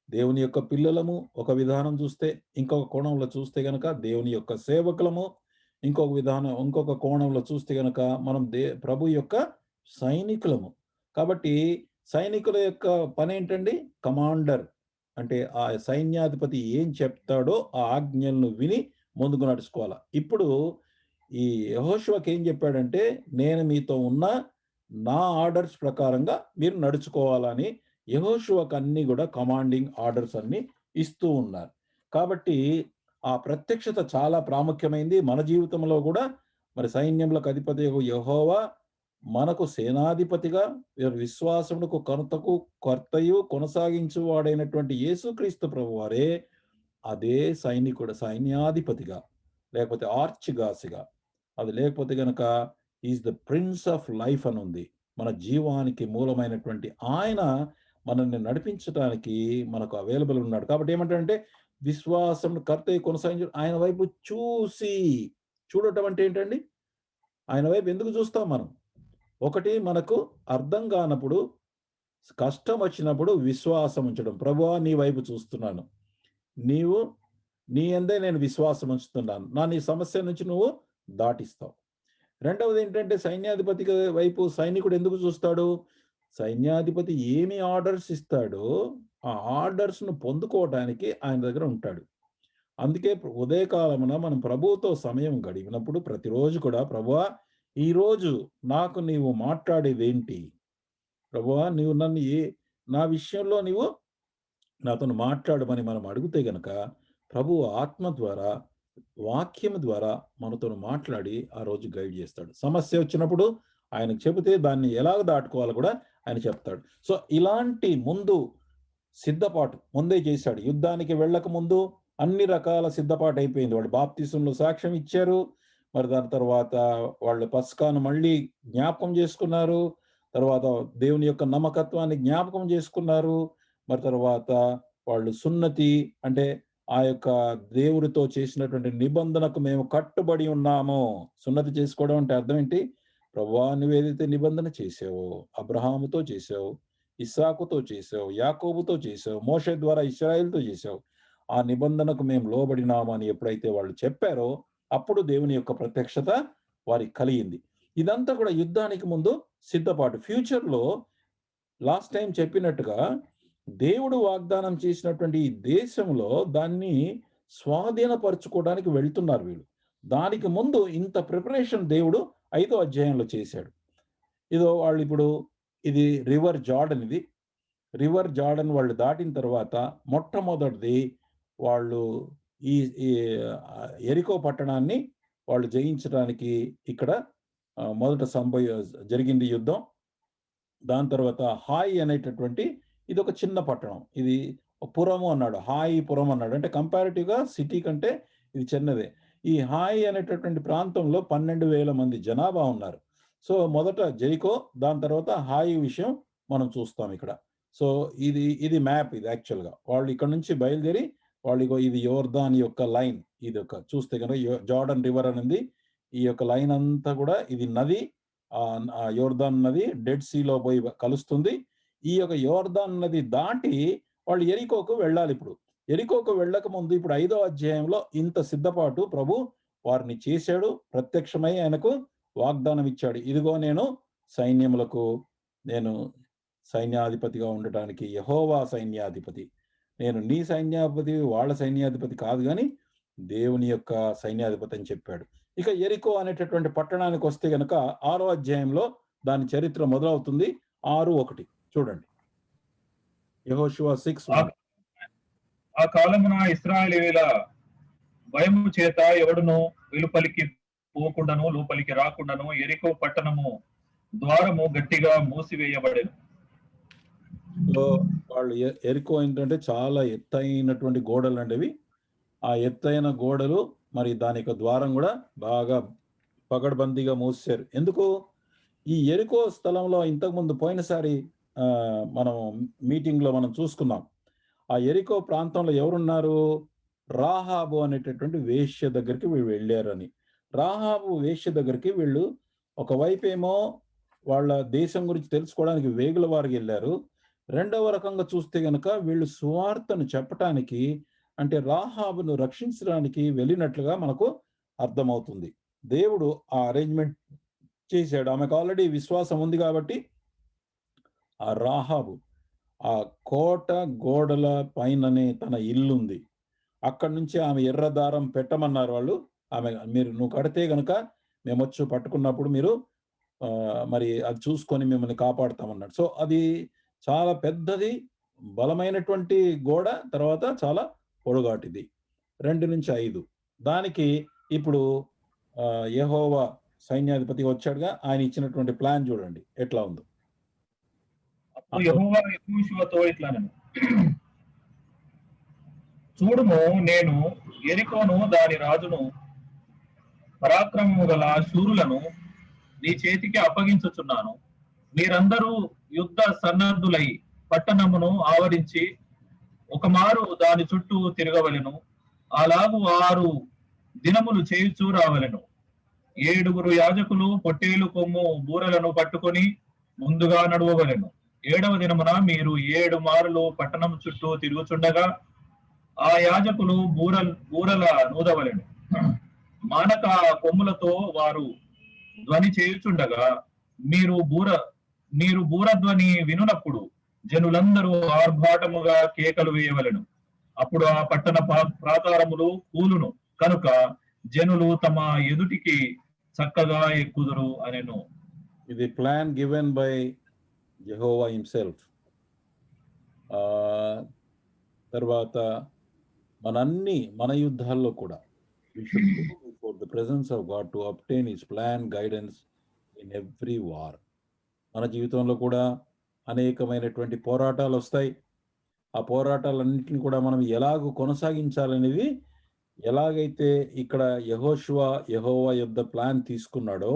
దేవుని యొక్క పిల్లలము ఒక విధానం చూస్తే, ఇంకొక కోణంలో చూస్తే గనక దేవుని యొక్క సేవకులము, ఇంకొక కోణంలో చూస్తే గనక మనం ప్రభు యొక్క సైనికులము. కాబట్టి సైనికుల యొక్క పనేంటండి? కమాండర్. అంటే ఆ సైన్యాధిపతి ఏం చెప్తాడో ఆ ఆజ్ఞలను విని ముందుకు నడుచుకోవాల. ఇప్పుడు ఈ యెహోషువకి ఏం చెప్పాడంటే, నేను మీతో ఉన్న నా ఆర్డర్స్ ప్రకారంగా మీరు నడుచుకోవాలని యెహోషువకు అన్నీ కూడా కమాండింగ్ ఆర్డర్స్ అన్నీ ఇస్తూ ఉన్నారు. కాబట్టి ఆ ప్రత్యక్షత చాలా ప్రాముఖ్యమైంది. మన జీవితంలో కూడా మరి సైన్యములకు అధిపతియగు యెహోవా మనకు సేనాధిపతిగా, విశ్వాసమునకు కర్తయు కొనసాగించువాడైనటువంటి యేసుక్రీస్తు ప్రభువారే అదే సైన్యాధిపతిగా, లేకపోతే ఆర్చ్ గాసిగా, అది లేకపోతే గనక is the prince of life అని ఉంది. మన జీవానికి మూలమైనటువంటి ఆయన మనల్ని నడిపించడానికి మనకు అవైలబుల్ ఉన్నాడు. కాబట్టి ఏమంటాడంటే విశ్వాసం కర్త కొనసాగించు ఆయన వైపు చూసి. చూడటం అంటే ఏంటండి? ఆయన వైపు ఎందుకు చూస్తాం మనం? ఒకటి మనకు అర్థం కానప్పుడు, కష్టం వచ్చినప్పుడు విశ్వాసం ఉంచడం. ప్రభువా నీ వైపు చూస్తున్నాను. నీవు నీ యందే నేను విశ్వాసం ఉంచుతున్నాను. నీ సమస్య నుంచి నువ్వు దాటిస్తావు. రెండవది ఏంటంటే సైన్యాధిపతి వైపు సైనికుడు ఎందుకు చూస్తాడు? సైన్యాధిపతి ఏమి ఆర్డర్స్ ఇస్తాడో ఆ ఆర్డర్స్‌ను పొందుకోవటానికి ఆయన దగ్గర ఉంటాడు. అందుకే ఉదయకాలమున మనం ప్రభువుతో సమయం గడిపినప్పుడు ప్రతిరోజు కూడా ప్రభువా ఈరోజు నాకు నీవు మాట్లాడేదేంటి? ప్రభువా నీవు నన్ను నా విషయంలో నీవు నాతోని మాట్లాడమని మనం అడిగితే గనక ప్రభువు ఆత్మ ద్వారా, వాక్యము ద్వారా మనతోని మాట్లాడి ఆ రోజు గైడ్ చేస్తాడు. సమస్య వచ్చినప్పుడు ఆయనకు చెబితే దాన్ని ఎలాగ దాటుకోవాలో కూడా ఆయన చెప్తాడు. సో ఇలాంటి ముందు సిద్ధపాటు ముందే చేశాడు. యుద్ధానికి వెళ్ళక ముందు అన్ని రకాల సిద్ధపాటు అయిపోయింది. వాళ్ళు బాప్తిసంలో సాక్ష్యం ఇచ్చారు. మరి దాని తర్వాత వాళ్ళు పస్కాను మళ్ళీ జ్ఞాపకం చేసుకున్నారు. తర్వాత దేవుని యొక్క నమ్మకత్వాన్ని జ్ఞాపకం చేసుకున్నారు. మరి తర్వాత వాళ్ళు సున్నతి అంటే ఆ యొక్క దేవుడితో చేసినటువంటి నిబంధనకు మేము కట్టుబడి ఉన్నాము. సున్నతి చేసుకోవడం అంటే అర్థం ఏంటి? ప్రభువా నువ్వేదైతే నిబంధన చేసావో, అబ్రహాముతో చేసావు, ఇస్సాకుతో చేసావు, యాకోబుతో చేసావు, మోషే ద్వారా ఇశ్రాయేలుతో చేసావు. ఆ నిబంధనకు మేము లోబడినాము అని ఎప్పుడైతే వాళ్ళు చెప్పారో అప్పుడు దేవుని యొక్క ప్రత్యక్షత వారికి కలిగింది. ఇదంతా కూడా యుద్ధానికి ముందు సిద్ధపాటు. ఫ్యూచర్‌లో లాస్ట్ టైం చెప్పినట్టుగా దేవుడు వాగ్దానం చేసినటువంటి ఈ దేశంలో దాన్ని స్వాధీనపరుచుకోవడానికి వెళ్తున్నారు వీళ్ళు. దానికి ముందు ఇంత ప్రిపరేషన్ దేవుడు 5వ అధ్యాయంలో చేశాడు. వాళ్ళిప్పుడు ఇది రివర్ జార్డన్ ఇది. రివర్ జార్డన్ వాళ్ళు దాటిన తర్వాత మొట్టమొదటిది వాళ్ళు ఈ ఈ యెరికో పట్టణాన్ని వాళ్ళు జయించడానికి ఇక్కడ మొదట జరిగింది యుద్ధం. దాని తర్వాత హాయి అనేటటువంటి ఇదొక చిన్న పట్టణం. ఇది పురము అన్నాడు. హాయి పురం అన్నాడు. అంటే కంపారిటివ్‌గా సిటీ కంటే ఇది చిన్నదే. ఈ హాయి అనేటటువంటి ప్రాంతంలో 12,000 మంది జనాభా ఉన్నారు. సో మొదట జెరికో, దాని తర్వాత హాయి విషయం మనం చూస్తాం ఇక్కడ. సో ఇది మ్యాప్ ఇది యాక్చువల్‌గా. వాళ్ళు ఇక్కడ నుంచి బయలుదేరి ఇది యోర్దాన్ యొక్క లైన్. ఇదొక చూస్తే గనుక జార్డన్ రివర్ అనేది ఈ యొక్క లైన్ అంతా కూడా ఇది నది. యోర్దాన్ నది డెడ్ సీలో పోయి కలుస్తుంది. ఈ యొక్క యోర్దాన్ నది దాటి వాళ్ళు యెరికోకు వెళ్ళాలిప్పుడు. యెరికోకు వెళ్ళక ముందు ఇప్పుడు 5వ అధ్యాయంలో ఇంత సిద్ధపాటు ప్రభు వారిని చేశాడు. ప్రత్యక్షమై ఆయనకు వాగ్దానం ఇచ్చాడు. ఇదిగో నేను సైన్యాధిపతిగా ఉండటానికి యెహోవా సైన్యాధిపతి. నేను నీ సైన్యాధిపతి, వాళ్ళ సైన్యాధిపతి కాదు గాని దేవుని యొక్క సైన్యాధిపతి అని చెప్పాడు. ఇక యెరికో అనేటటువంటి పట్టణానికి వస్తే గనక 6వ అధ్యాయంలో దాని చరిత్ర మొదలవుతుంది. 6:1 చూడండి. యెహోషువ 6:1. ఆ కాలమున ఇశ్రాయేలీయుల భయము చేత ఎవడును వెలుపలికి పోకుండాను లోపలికి రాకుండాను యెరికో పట్టణము ద్వారము గట్టిగా మూసివేయబడెను. వాళ్ళు యెరికో ఏంటంటే చాలా ఎత్తైనటువంటి గోడలు అండి. ఆ ఎత్తైన గోడలు మరి దాని యొక్క ద్వారం కూడా బాగా పగడ్బందీగా మూసారు. ఎందుకు? ఈ యెరికో స్థలంలో ఇంతకుముందు పోయినసారి మనం మీటింగ్లో మనం చూసుకున్నాం. ఆ యెరికో ప్రాంతంలో ఎవరున్నారు? రాహాబు అనేటటువంటి వేశ్య దగ్గరికి వీళ్ళు వెళ్ళారని. రాహాబు వేశ్య దగ్గరికి వీళ్ళు ఒకవైపేమో వాళ్ళ దేశం గురించి తెలుసుకోవడానికి వేగుల వారికి వెళ్ళారు. రెండవ రకంగా చూస్తే గనక వీళ్ళు సువార్తను చెప్పటానికి అంటే రాహాబును రక్షించడానికి వెళ్ళినట్లుగా మనకు అర్థమవుతుంది. దేవుడు ఆ అరేంజ్మెంట్ చేశాడు. ఆమెకు ఆల్రెడీ విశ్వాసం ఉంది కాబట్టి ఆ రాహాబు ఆ కోట గోడల పైననే తన ఇల్లుంది. అక్కడి నుంచి ఆమె ఎర్రదారం పెట్టమన్నారు వాళ్ళు. నువ్వు కడితే గనక మేమొచ్చి పట్టుకున్నప్పుడు మీరు మరి అది చూసుకొని మిమ్మల్ని కాపాడుతామన్నాడు. సో అది చాలా పెద్దది, బలమైనటువంటి గోడ. తర్వాత చాలా పొడుగాటిది. 2-5 దానికి ఇప్పుడు యెహోవా సైన్యాధిపతి వచ్చాడుగా. ఆయన ఇచ్చినటువంటి ప్లాన్ చూడండి ఎట్లా ఉందో. యెహోవా యెహోషువతో ఇట్లనెను, చూడుము నేను యెరికోను దాని రాజును పరాక్రమము గల శూరులను నీ చేతికి అప్పగించుచున్నాను. మీరందరూ యుద్ధ సన్నద్ధులై పట్టణమును ఆవరించి ఒక మారు దాని చుట్టూ తిరగవలెను. అలాగు 6 దినములు చేయుచూ రావలెను. 7 యాజకులు పొట్టేలు కొమ్ము బూరలను పట్టుకొని ముందుగా నడవవలెను. 7వ దినమున మీరు 7 మారులు పట్టణం చుట్టూ తిరుగుచుండగా ఆ యాజకులు బూరల నూదవలెను. మానక కొమ్ములతో వారు ధ్వని చేయుచుండగా మీరు బూరధ్వని వినునప్పుడు జనులందరూ ఆర్భాటముగా కేకలు వేయవలెను. అప్పుడు ఆ పట్టణ ప్రాకారములు కూలును కనుక జనులు తమ ఎదుటికి చక్కగా ఎక్కుదురు అనెను. ఇది plan given by Jehovah himself. తర్వాత మన యుద్ధాల్లో కూడా we should go before the presence of God to obtain his plan, guidance in every war. మన జీవితంలో కూడా అనేకమైనటువంటి పోరాటాలు వస్తాయి. ఆ పోరాటాలన్నింటినీ కూడా మనం ఎలాగో కొనసాగించాలనేది, ఎలాగైతే ఇక్కడ యెహోవా యొద్ద ప్లాన్ తీసుకున్నాడో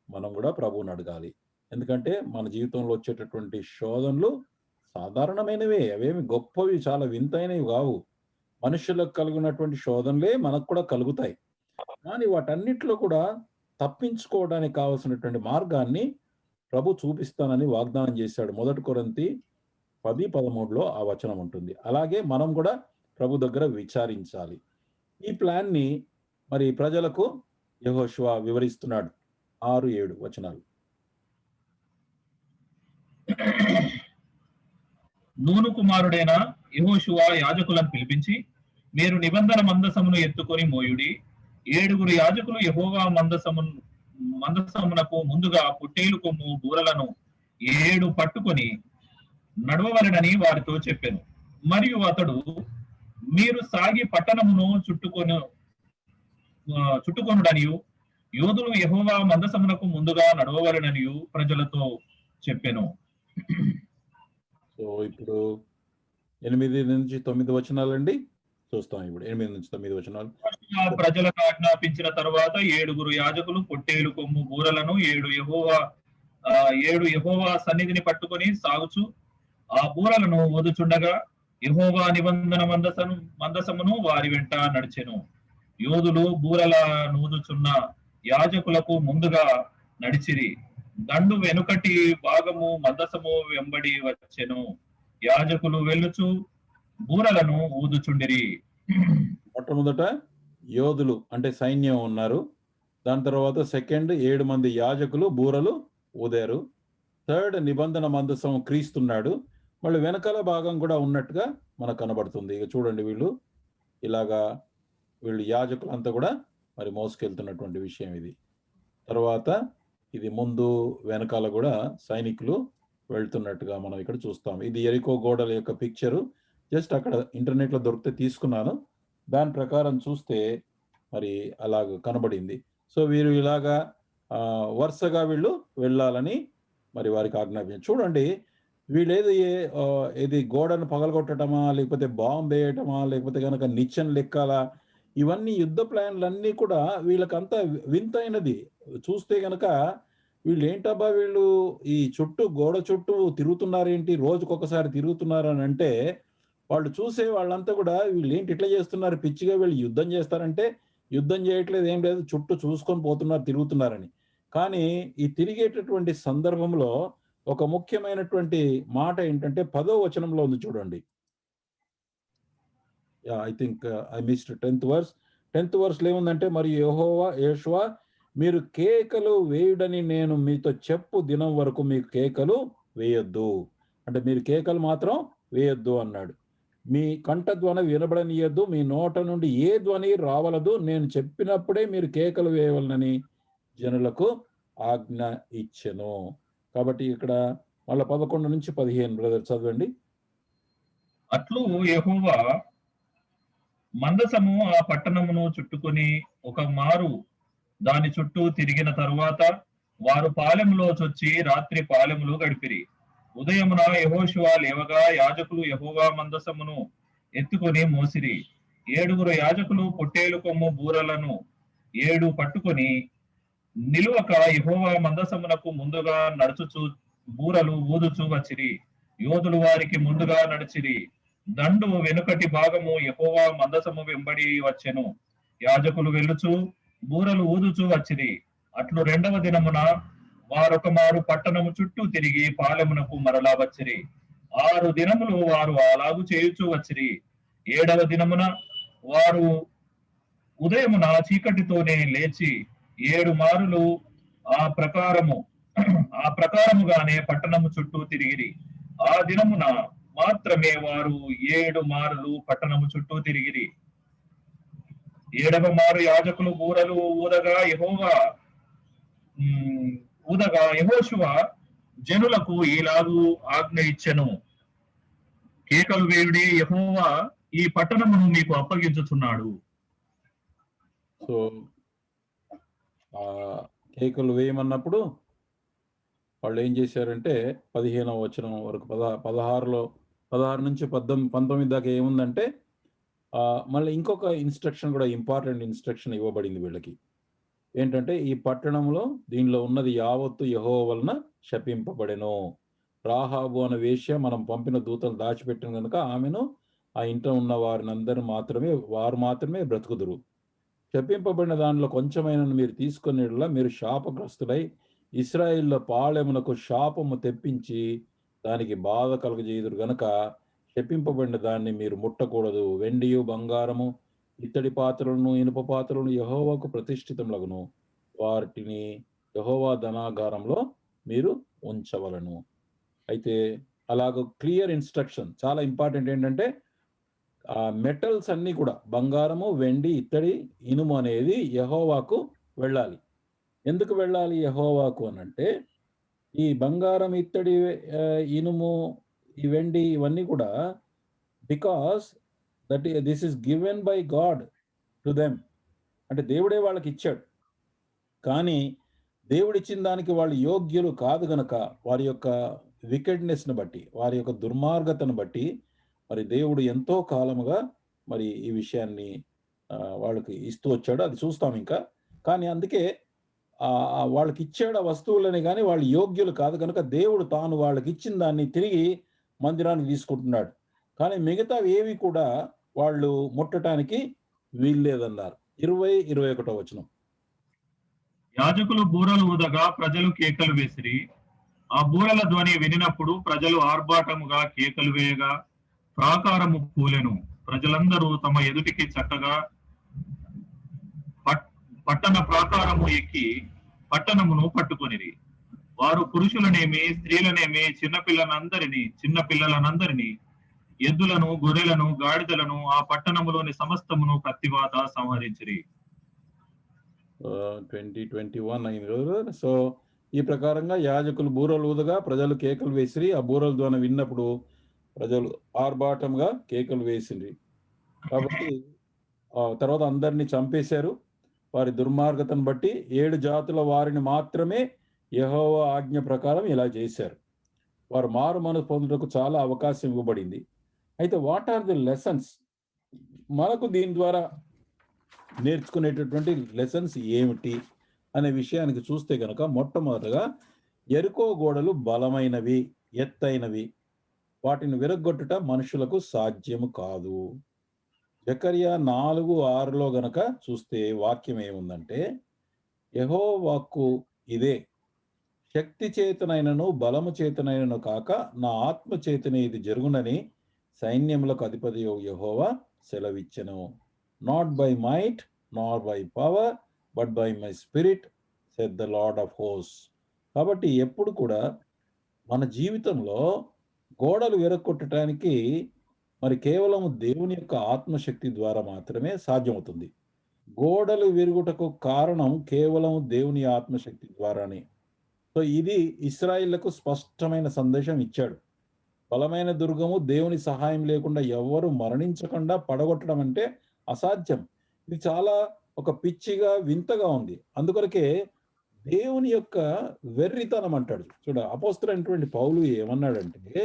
మనం కూడా ప్రభువుని అడగాలి. ఎందుకంటే మన జీవితంలో వచ్చేటటువంటి శోధనలు సాధారణమైనవే, అవేమి గొప్పవి చాలా వింతైనవి కావు. మనుషులకు కలిగినటువంటి శోధనలే మనకు కూడా కలుగుతాయి. కానీ వాటన్నిటిలో కూడా తప్పించుకోవడానికి కావలసినటువంటి మార్గాన్ని ప్రభు చూపిస్తానని వాగ్దానం చేశాడు. 1 కొరింథీ 10:13లో ఆ వచనం ఉంటుంది. అలాగే మనం కూడా ప్రభు దగ్గర విచారించాలి. ఈ ప్లాన్ని మరి ప్రజలకు యెహోషువ వివరిస్తున్నాడు. 6-7 వచనాలు. నూను కుమారుడైన యెహోషువ యాజకులను పిలిపించి, మీరు నిబంధన మందసమును ఎత్తుకొని మోయుడి. 7 యాజకులు యెహోవా మందసమునకు ముందుగా పొట్టేలు కొమ్ము బూరలను 7 పట్టుకొని నడవవలెనని వారితో చెప్పాను. మరియు అతడు, మీరు సాగి పట్టణమును చుట్టుకొనుడనియు యోధులు యెహోవా మందసమునకు ముందుగా నడవవలెననియు ప్రజలతో చెప్పాను. సో ఇప్పుడు 8-9 వచనాలండి చూస్తాం. ఇప్పుడు 8-9 వచనాలు. ప్రజలకు ఆజ్ఞాపించిన తర్వాత 7 యాజకులు పొట్టేలు కొమ్ము బూరలను 7 యెహోవా సన్నిధిని పట్టుకొని సాగుచు ఆ బూరలను ఊదుచుండగా యెహోవా నిబంధన మందసమును వారి వెంట నడిచెను. యోధులు బూరల నూదుచున్న యాజకులకు ముందుగా నడిచిరి. దండు వెనుకటి భాగము మందసము వెంబడి వచ్చెను. యాజకులు వెళ్ళుచు బూరలను ఊదుచుండిరి. మొట్టమొదట యోధులు అంటే సైన్యం ఉన్నారు. దాని తర్వాత సెకండ్ 7 మంది యాజకులు బూరలు ఊదారు. థర్డ్ నిబంధన మందసం క్రీస్తున్నాడు. మళ్ళీ వెనకాల భాగం కూడా ఉన్నట్టుగా మనకు కనబడుతుంది. ఇక చూడండి, వీళ్ళు యాజకులంతా కూడా మరి మోసుకెళ్తున్నటువంటి విషయం ఇది. తర్వాత ఇది ముందు వెనకాల కూడా సైనికులు వెళ్తున్నట్టుగా మనం ఇక్కడ చూస్తాం. ఇది యెరికో గోడల యొక్క పిక్చరు. జస్ట్ అక్కడ ఇంటర్నెట్లో దొరికితే తీసుకున్నాను. దాని ప్రకారం చూస్తే మరి అలాగ కనబడింది. సో వీరు ఇలాగా వరుసగా వీళ్ళు వెళ్ళాలని మరి వారికి ఆజ్ఞాపించారు. చూడండి, వీళ్ళేది ఇది గోడను పగలగొట్టడమా, లేకపోతే బాంబు వేయటమా, లేకపోతే కనుక నిచ్చెన లెక్కాలా, ఇవన్నీ యుద్ధ ప్లాన్లన్నీ కూడా వీళ్ళకంతా వింతైనది. చూస్తే కనుక వీళ్ళు ఏంటబ్బా, వీళ్ళు ఈ గోడ చుట్టూ తిరుగుతున్నారేంటి, రోజుకొకసారి తిరుగుతున్నారు అని అంటే, వాళ్ళు చూసే వాళ్ళంతా కూడా వీళ్ళు ఏంటి ఇట్లా చేస్తున్నారు, పిచ్చిగా వీళ్ళు యుద్ధం చేస్తారంటే యుద్ధం చేయట్లేదు, ఏం లేదు, చుట్టూ చూసుకొని పోతున్నారు, తిరుగుతున్నారని. కానీ ఈ తిరిగేటటువంటి సందర్భంలో ఒక ముఖ్యమైనటువంటి మాట ఏంటంటే 10వ వచనంలో ఉంది చూడండి. I think I missed 10th verse. 10th verseలో ఏముందంటే, మరియు యెహోషువ మీరు కేకలు వేయుడని నేను మీతో చెప్పు దినం వరకు మీకు కేకలు వేయొద్దు. అంటే మీరు కేకలు మాత్రం వేయొద్దు అన్నాడు. మీ కంఠధ్వని వినబడనీయద్దు, మీ నోట నుండి ఏ ధ్వని రావలదు, నేను చెప్పినప్పుడే మీరు కేకలు వేయవలనని జనులకు ఆజ్ఞ ఇచ్చెను. కాబట్టి ఇక్కడ మళ్ళీ 11-15 బ్రదర్ చదవండి. అట్లు యెహోవా మందసము ఆ పట్టణమును చుట్టుకొని ఒక మారు దాని చుట్టూ తిరిగిన తరువాత వారు పాలెములో చొచ్చి రాత్రి పాలెములు గడిపిరి. ఉదయమున యెహోషువ లేవగా యాజకులు యెహోవా మందసమును ఎత్తుకొని మోసిరి. 7 యాజకులు పొట్టేలు కొమ్ము బూరలను 7 పట్టుకొని నిలువక యెహోవా మందసమునకు ముందుగా నడుచుచూ బూరలు ఊదుచూ వచ్చిరి. యోధులు వారికి ముందుగా నడిచిరి. దండు వెనుకటి భాగము యెహోవా మందసము వెంబడి వచ్చెను. యాజకులు వెళ్ళుచు బూరలు ఊదుచూ వచ్చిరి. అట్లు రెండవ దినమున వారొక మారు పట్టణము చుట్టూ తిరిగి పాలెమునకు మరలా వచ్చిరి. 6 దినములు వారు అలాగు చేయుచూ వచ్చిరి. 7వ దినమున వారు ఉదయమున చీకటితోనే లేచి 7 మారులు ఆ ప్రకారము ఆ ప్రకారముగానే పట్టణము చుట్టూ తిరిగిరి. ఆ దినమున మాత్రమే వారు 7 మారులు పట్టణము చుట్టూ తిరిగిరి. 7వ మారు యాజకులు బూరలు ఊదగా యెహోషువ జనులకు ఇలాగు ఆజ్ఞ ఇచ్చెను. కేకలు వేయుడి, యెహోవా ఈ పట్టణమును మీకు అప్పగించుచున్నాడు. సో ఆ కేకులు వేయమన్నప్పుడు వాళ్ళు ఏం చేశారంటే 15వ వచనం వరకు 16 నుంచి 19 దాకా ఏముందంటే మళ్ళీ ఇంకొక ఇన్స్ట్రక్షన్ కూడా ఇంపార్టెంట్ ఇన్స్ట్రక్షన్ ఇవ్వబడింది వీళ్ళకి. ఏంటంటే ఈ పట్టణంలో దీనిలో ఉన్నది యావత్తు యెహోవా వలన శపింపబడెను. రాహాబు అనే వేశ్య మనం పంపిన దూతలు దాచిపెట్టిన కనుక ఆమెను ఆ ఇంట్లో ఉన్న వారు మాత్రమే బ్రతుకుదురు. శపింపబడిన దానిలో కొంచెమైన మీరు తీసుకునేలా మీరు శాపగ్రస్తుడై ఇశ్రాయేళ్ల పాళెమునకు శాపము తెప్పించి దానికి బాధ కలుగజేయుదురు గనుక శపింపబడిన దాన్ని మీరు ముట్టకూడదు. వెండియు బంగారము ఇత్తడి పాత్రలను ఇనుప పాత్రలను యెహోవాకు ప్రతిష్ఠితములగును. వాటిని యెహోవా ధనాగారంలో మీరు ఉంచవలను. అయితే అలాగ క్లియర్ ఇన్స్ట్రక్షన్ చాలా ఇంపార్టెంట్. ఏంటంటే ఆ మెటల్స్ అన్నీ కూడా బంగారము వెండి ఇత్తడి ఇనుము అనేది యెహోవాకు వెళ్ళాలి. ఎందుకు వెళ్ళాలి యెహోవాకు అనంటే ఈ బంగారం ఇత్తడి ఇనుము ఈ వెండి ఇవన్నీ కూడా because this is given by God to them. అంటే దేవుడే వాళ్ళకి ఇచ్చాడు. కానీ దేవుడిచ్చిన దానికి వాళ్ళు యోగ్యులు కాదు గనక వారి యొక్క వికెడ్నెస్ని బట్టి వారి యొక్క దుర్మార్గతను బట్టి మరి దేవుడు ఎంతో కాలముగా మరి ఈ విషయాన్ని వాళ్ళకి ఇస్తూ వచ్చాడు. అది చూస్తాం ఇంకా. కానీ అందుకే వాళ్ళకి ఇచ్చాడు ఆ వస్తువులని, కానీ వాళ్ళు యోగ్యులు కాదు కనుక దేవుడు తాను వాళ్ళకి ఇచ్చిన దాన్ని తిరిగి మందిరానికి తీసుకుంటున్నాడు. కానీ మిగతావి ఏవి కూడా వాళ్ళు ముట్టడానికి వీల్లేదన్నారు. 20-21 వచనం. యాజకులు బూరలు ఊదగా ప్రజలు కేకలు వేసిరి. ఆ బూరల ధ్వని వినినప్పుడు ప్రజలు ఆర్భాటముగా కేకలు వేయగా ప్రాకారము కూలెను. ప్రజలందరూ తమ ఎదుటికి చక్కగా పట్టణ ప్రాకారము ఎక్కి పట్టణమును పట్టుకొనిరి. వారు పురుషులనేమి స్త్రీలనేమి చిన్నపిల్లలనందరినీ ఎద్దులను గొర్రెలను గాడిదలను ఆ పట్టణములోని సమస్తమును కత్తివాత సంహరించిరి. 20-21 అయింది కదా. సో ఈ ప్రకారంగా యాజకులు బూరలు ఊదగా ప్రజలు కేకలు వేసిరి. ఆ బూరల ధ్వని విన్నప్పుడు ప్రజలు ఆర్భాటంగా కేకలు వేసిండ్రి. కాబట్టి తర్వాత అందరినీ చంపేశారు. వారి దుర్మార్గతను బట్టి 7 జాతుల వారిని మాత్రమే యెహోవా ఆజ్ఞ ప్రకారం ఇలా చేశారు. వారు మారు మనసు పొందుటకు చాలా అవకాశం ఇవ్వబడింది. అయితే వాట్ ఆర్ ది లెసన్స్? మనకు దీని ద్వారా నేర్చుకునేటటువంటి లెసన్స్ ఏమిటి అనే విషయానికి చూస్తే కనుక మొట్టమొదటిగా యెరికో గోడలు బలమైనవి, ఎత్తైనవి. వాటిని విరగ్గొట్టుట మనుషులకు సాధ్యము కాదు. జకర్యా 4:6లో గనక చూస్తే వాక్యం ఏముందంటే, యెహోవాకు ఇదే శక్తి చేతనైనను బలము చేతనైనను కాక నా ఆత్మ చేతనే ఇది జరుగునని సైన్యములకు అధిపతి యెహోవా సెలవిచ్చెను. Not by might not by power but by my spirit said the Lord of hosts. కాబట్టి ఎప్పుడు కూడా మన జీవితంలో గోడలు విరగొట్టడానికి మరి కేవలం దేవుని యొక్క ఆత్మశక్తి ద్వారా మాత్రమే సాధ్యమవుతుంది. గోడలు విరుగుటకు కారణం కేవలం దేవుని ఆత్మశక్తి ద్వారానే. సో ఇది ఇశ్రాయేళ్లకు స్పష్టమైన సందేశం ఇచ్చాడు. బలమైన దుర్గము దేవుని సహాయం లేకుండా ఎవరు మరణించకుండా పడగొట్టడం అంటే అసాధ్యం. ఇది చాలా ఒక పిచ్చిగా వింతగా ఉంది. అందుకొరకే దేవుని యొక్క వెర్రితనం అంటాడు. చూడ అపోస్తలుడైనటువంటి పౌలు ఏమన్నాడంటే,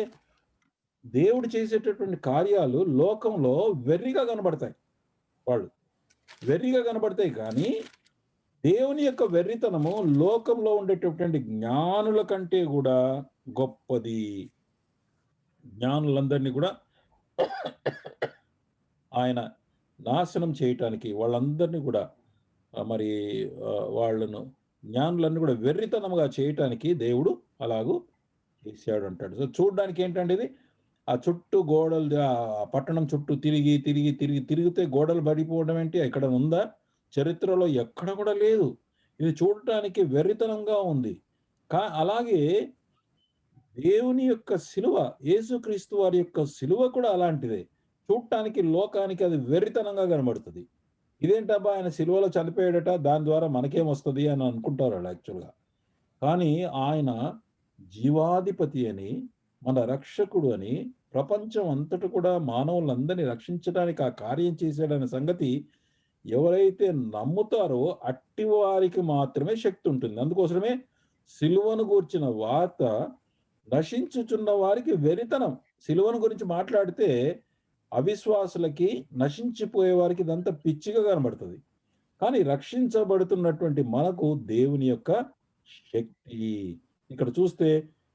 దేవుడు చేసేటటువంటి కార్యాలు లోకంలో వెర్రిగా కనబడతాయి. వాళ్ళు వెర్రిగా కనబడతాయి, కానీ దేవుని యొక్క వెర్రితనము లోకంలో ఉండేటటువంటి జ్ఞానుల కంటే కూడా గొప్పది. జ్ఞానులందరినీ కూడా ఆయన నాశనం చేయటానికి వాళ్ళందరినీ కూడా మరి వాళ్ళను జ్ఞానులన్నీ కూడా వెర్రితనముగా చేయటానికి దేవుడు అలాగూ చేశాడు అంటాడు. సో చూడడానికి ఏంటంటే ఇది ఆ చుట్టూ గోడలు ఆ పట్టణం చుట్టూ తిరిగితే గోడలు పడిపోవడం ఏంటి ఎక్కడ ఉందా? చరిత్రలో ఎక్కడ కూడా లేదు. ఇది చూడటానికి వెర్రితనంగా ఉంది. అలాగే దేవుని యొక్క శిలువ, యేసుక్రీస్తు వారి యొక్క శిలువ కూడా అలాంటిదే. చూడటానికి లోకానికి అది వెర్రితనంగా కనబడుతుంది. ఇదేంటబ్బా ఆయన శిలువలో చనిపోయాడట, దాని ద్వారా మనకేమొస్తది అని అనుకుంటారు వాళ్ళు యాక్చువల్‌గా. కానీ ఆయన జీవాధిపతి అని, మన రక్షకుడు అని, ప్రపంచం అంతట కూడా మానవులందరినీ రక్షించడానికి ఆ కార్యం చేశాడనే సంగతి ఎవరైతే నమ్ముతారో అట్టి వారికి మాత్రమే శక్తి ఉంటుంది. అందుకోసమే సిలువను గూర్చిన వార్త నశించుచున్న వారికి వెరితనం. సిలువను గురించి మాట్లాడితే అవిశ్వాసులకి, నశించిపోయే వారికి ఇదంతా పిచ్చిగా కనబడుతుంది. కానీ రక్షించబడుతున్నటువంటి మనకు దేవుని యొక్క శక్తి. ఇక్కడ చూస్తే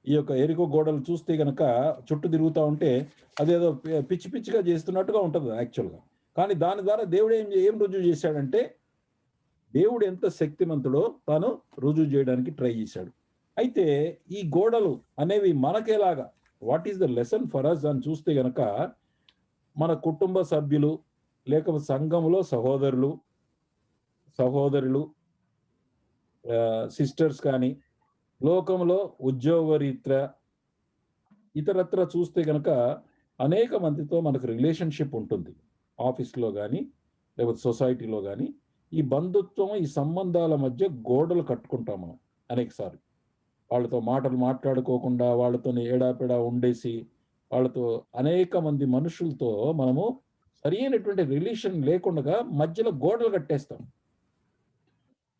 ఈ యొక్క ఎరికో గోడలు చూస్తే గనక చుట్టూ తిరుగుతా ఉంటే అదేదో పిచ్చి పిచ్చిగా చేస్తున్నట్టుగా ఉంటుంది యాక్చువల్‌గా. కానీ దాని ద్వారా దేవుడు ఏం రుజువు చేశాడంటే దేవుడు ఎంత శక్తిమంతుడో తాను రుజువు చేయడానికి ట్రై చేశాడు. అయితే ఈ గోడలు అనేవి మనకేలాగా what is the lesson for us అని చూస్తే గనక మన కుటుంబ సభ్యులు లేకపోతే సంఘంలో సహోదరులు సిస్టర్స్ కానీ లోకంలో ఉద్యోగరీత్యా ఇతరత్ర చూస్తే గనక అనేక మందితో మనకు రిలేషన్షిప్ ఉంటుంది. ఆఫీస్‌లో గానీ లేకపోతే సొసైటీలో గానీ ఈ బంధుత్వం, ఈ సంబంధాల మధ్య గోడలు కట్టుకుంటాం మనం అనేకసార్లు. వాళ్ళతో మాటలు మాట్లాడుకోకుండా, వాళ్ళతోని ఏడాపెడా ఉండేసి, వాళ్ళతో అనేక మంది మనుషులతో మనము సరైనటువంటి రిలేషన్ లేకుండగా మధ్యలో గోడలు కట్టేస్తాం.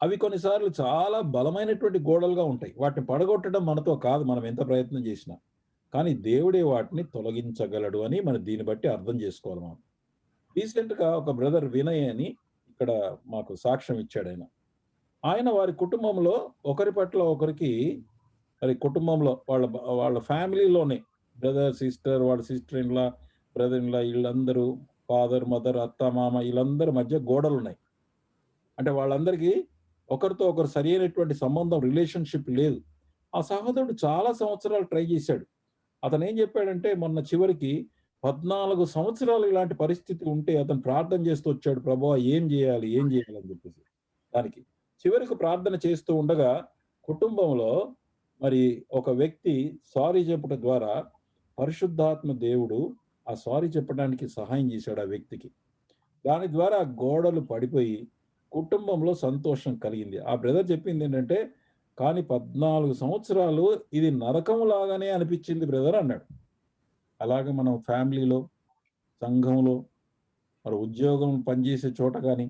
అవి కొన్నిసార్లు చాలా బలమైనటువంటి గోడలుగా ఉంటాయి. వాటిని పడగొట్టడం మనతో కాదు, మనం ఎంత ప్రయత్నం చేసినా. కానీ దేవుడే వాటిని తొలగించగలడు అని మనం దీన్ని బట్టి అర్థం చేసుకోవాలి మనం. రీసెంట్‌గా ఒక బ్రదర్ వినయ్ అని ఇక్కడ మాకు సాక్ష్యం ఇచ్చాడాయన. ఆయన వారి కుటుంబంలో ఒకరి పట్ల ఒకరికి మరి కుటుంబంలో వాళ్ళ ఫ్యామిలీలోనే బ్రదర్, సిస్టర్, వాళ్ళ sister in law, brother in law వీళ్ళందరూ ఫాదర్, మదర్, అత్త, మామ వీళ్ళందరి మధ్య గోడలున్నాయి. అంటే వాళ్ళందరికీ ఒకరితో ఒకరు సరైనటువంటి సంబంధం, రిలేషన్‌షిప్ లేదు. ఆ సహోదరుడు చాలా సంవత్సరాలు ట్రై చేశాడు. అతను ఏం చెప్పాడంటే మొన్న చివరికి 14 సంవత్సరాలు ఇలాంటి పరిస్థితి ఉంటే అతను ప్రార్థన చేస్తూ వచ్చాడు. ప్రభువా ఏం చేయాలి అని చెప్పేసి. దానికి చివరికి ప్రార్థన చేస్తూ ఉండగా కుటుంబంలో మరి ఒక వ్యక్తి సారీ చెప్పడం ద్వారా పరిశుద్ధాత్మ దేవుడు ఆ సారీ చెప్పడానికి సహాయం చేశాడు ఆ వ్యక్తికి. దాని ద్వారా గోడలు పడిపోయి కుటుంబంలో సంతోషం కలిగింది. ఆ బ్రదర్ చెప్పింది ఏంటంటే, కానీ 14 సంవత్సరాలు ఇది నరకం లాగానే అనిపించింది బ్రదర్ అన్నాడు. అలాగే మనం ఫ్యామిలీలో, సంఘంలో, మరి ఉద్యోగం పనిచేసే చోట గాని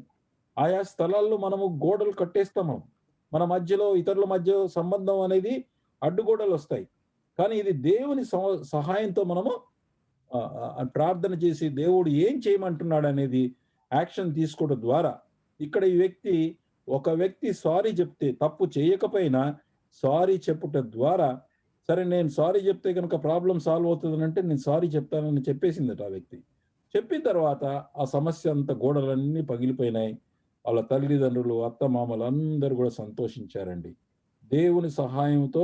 ఆయా స్థలాల్లో మనము గోడలు కట్టేస్తాం మనం. మన మధ్యలో ఇతరుల మధ్య సంబంధం అనేది అడ్డుగోడలు వస్తాయి. కానీ ఇది దేవుని సహాయంతో మనము ప్రార్థన చేసి దేవుడు ఏం చేయమంటున్నాడు అనేది యాక్షన్ తీసుకోవడం ద్వారా ఇక్కడ ఈ ఒక వ్యక్తి సారీ చెప్తే తప్పు చేయకపోయినా సారీ చెప్పుట ద్వారా సరే నేను సారీ చెప్తే కనుక ప్రాబ్లం సాల్వ్ అవుతుందంటే నేను సారీ చెప్తానని చెప్పేసిందట ఆ వ్యక్తి. చెప్పిన తర్వాత ఆ సమస్య అంతా గోడలన్నీ పగిలిపోయినాయి. వాళ్ళ తల్లిదండ్రులు, అత్తమామలు అందరూ కూడా సంతోషించారండి. దేవుని సహాయంతో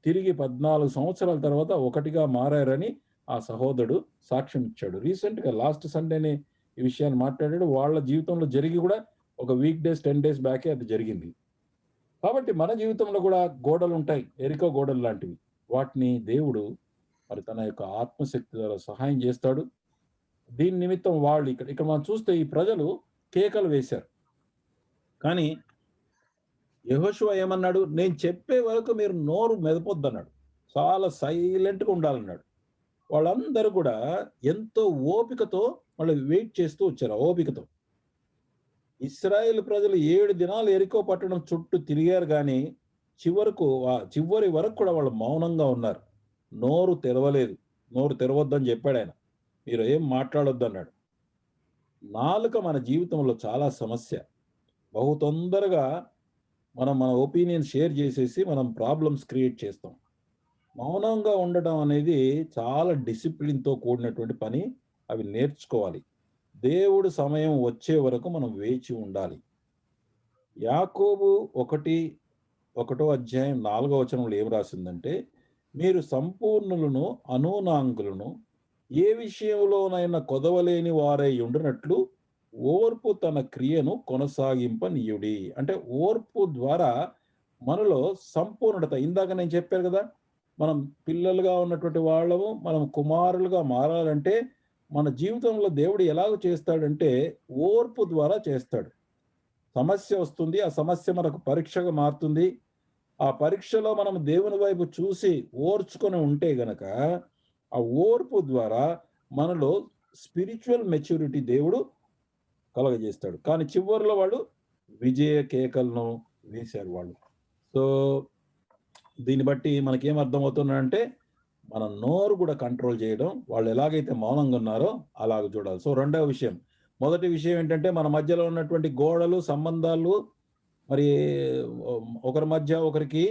తిరిగి 14 సంవత్సరాల తర్వాత ఒకటిగా మారారని ఆ సహోదరుడు సాక్ష్యం ఇచ్చాడు. రీసెంట్‌గా లాస్ట్ సండేనే ఈ విషయాన్ని మాట్లాడాడు. వాళ్ళ జీవితంలో జరిగి కూడా ఒక వీక్ డేస్ 10 డేస్ బ్యాకే అది జరిగింది. కాబట్టి మన జీవితంలో కూడా గోడలు ఉంటాయి, ఎరికో గోడలు లాంటివి. వాటిని దేవుడు మరి తన యొక్క ఆత్మశక్తి ద్వారా సహాయం చేస్తాడు. దీని నిమిత్తం వాళ్ళు ఇక్కడ మనం చూస్తే ఈ ప్రజలు కేకలు వేశారు. కానీ యెహోషువ ఏమన్నాడు? నేను చెప్పే వరకు మీరు నోరు మెదపొద్దన్నాడు. చాలా సైలెంట్‌గా ఉండాలన్నాడు. వాళ్ళందరూ కూడా ఎంతో ఓపికతో వాళ్ళు వెయిట్ చేస్తూ వచ్చారు. ఆ ఓపికతో. ఇశ్రాయేలు ప్రజలు 7 దినాలు యెరికో పట్టణం చుట్టూ తిరిగారు గానీ చివరి వరకు కూడా వాళ్ళు మౌనంగా ఉన్నారు. నోరు తెరవలేదు. నోరు తెరవద్దని చెప్పాడాయన. మీరు ఏం మాట్లాడొద్దన్నాడు. నాలుక మన జీవితంలో చాలా సమస్య. బహు తొందరగా మన ఒపీనియన్ షేర్ చేసేసి మనం ప్రాబ్లమ్స్ క్రియేట్ చేస్తాం. మౌనంగా ఉండడం అనేది చాలా డిసిప్లిన్‌తో కూడినటువంటి పని. అవి నేర్చుకోవాలి. దేవుడు సమయం వచ్చే వరకు మనం వేచి ఉండాలి. యాకోబు 1, 1 4 వచనంలో ఏం రాసిందంటే, మీరు సంపూర్ణులను, అనూనాంగులను, ఏ విషయంలోనైనా కొదవలేని వారై ఉండునట్లు ఓర్పు తన క్రియను కొనసాగింపనీయుడి. అంటే ఓర్పు ద్వారా మనలో సంపూర్ణత, ఇందాక నేను చెప్పాను కదా! మనం పిల్లలుగా ఉన్నటువంటి వాళ్ళము, మనం కుమారులుగా మారాలంటే, మన జీవితంలో దేవుడు ఎలాగ చేస్తాడంటే, ఓర్పు ద్వారా చేస్తాడు. సమస్య వస్తుంది. ఆ సమస్య మనకు పరీక్షగా మారుతుంది. ఆ పరీక్షలో మనం దేవుని వైపు చూసి ఓర్చుకొని ఉంటే గనక, ఆ ఓర్పు ద్వారా మనలో స్పిరిచ్యువల్ మెచ్యూరిటీ దేవుడు కలగజేస్తాడు. కానీ చివరిలో వాళ్ళు విజయ కేకలను వేశారు వాళ్ళు. సో, దీన్ని బట్టి మనకేం అర్థమవుతుందంటే, మన నోరు గూడా కంట్రోల్ జేయడం, వాళ్ళు ఎలాగైతే మౌనంగా ఉన్నారో అలాగ చూడాలి. సో, రెండవ విషయం. మొదటి విషయం ఏంటంటే, మన మధ్యలో ఉన్నటువంటి గోడలు, సంబంధాలు మరి ఒకరి మధ్య ఒకరికి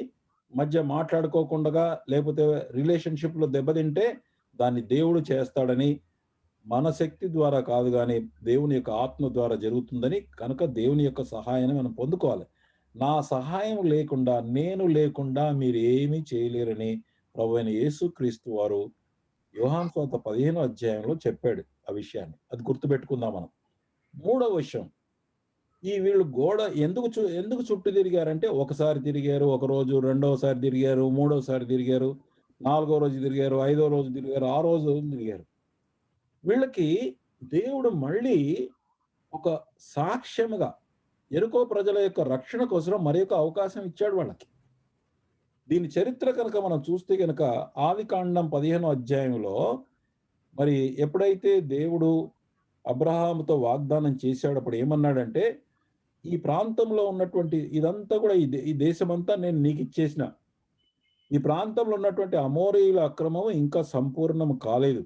మధ్య మాట్లాడుకోకుండగా లేకపోతే రిలేషన్‌షిప్‌లో దెబ్బతింటే దాన్ని దేవుడు చేస్తాడని, మన శక్తి ద్వారా కాదు గానీ, దేవుని యొక్క ఆత్మ ద్వారా జరుగుతుందని కనుక దేవుని యొక్క సహాయాన్ని మనం పొందుకోవాలి. నా సహాయం లేకుండా, నేను లేకుండా మీరేమీ చేయలేరని ప్రభువైన యేసుక్రీస్తు వారు యోహాను సువార్త 15 అధ్యాయంలో చెప్పాడు ఆ విషయాన్ని. అది గుర్తుపెట్టుకుందాం మనం. మూడో విషయం, ఈ వీళ్ళు గోడ ఎందుకు చుట్టూ తిరిగారంటే, ఒకసారి తిరిగారు, ఒకరోజు, రెండోసారి తిరిగారు, మూడోసారి తిరిగారు, నాలుగో రోజు తిరిగారు, ఐదో రోజు తిరిగారు, ఆరో రోజు తిరిగారు. వీళ్ళకి దేవుడు మళ్ళీ ఒక సాక్ష్యముగా యెరికో ప్రజల యొక్క రక్షణ కోసం మరొక అవకాశం ఇచ్చాడు వాళ్ళకి. దీని చరిత్ర కనుక మనం చూస్తే గనక ఆదికాండం 15 అధ్యాయంలో మరి ఎప్పుడైతే దేవుడు అబ్రహాముతో వాగ్దానం చేశాడో అప్పుడు ఏమన్నాడంటే, ఈ ప్రాంతంలో ఉన్నటువంటి ఇదంతా కూడా ఈ దేశమంతా నేను నీకిచ్చేసిన. ఈ ప్రాంతంలో ఉన్నటువంటి అమోరీయుల అక్రమం ఇంకా సంపూర్ణం కాలేదు.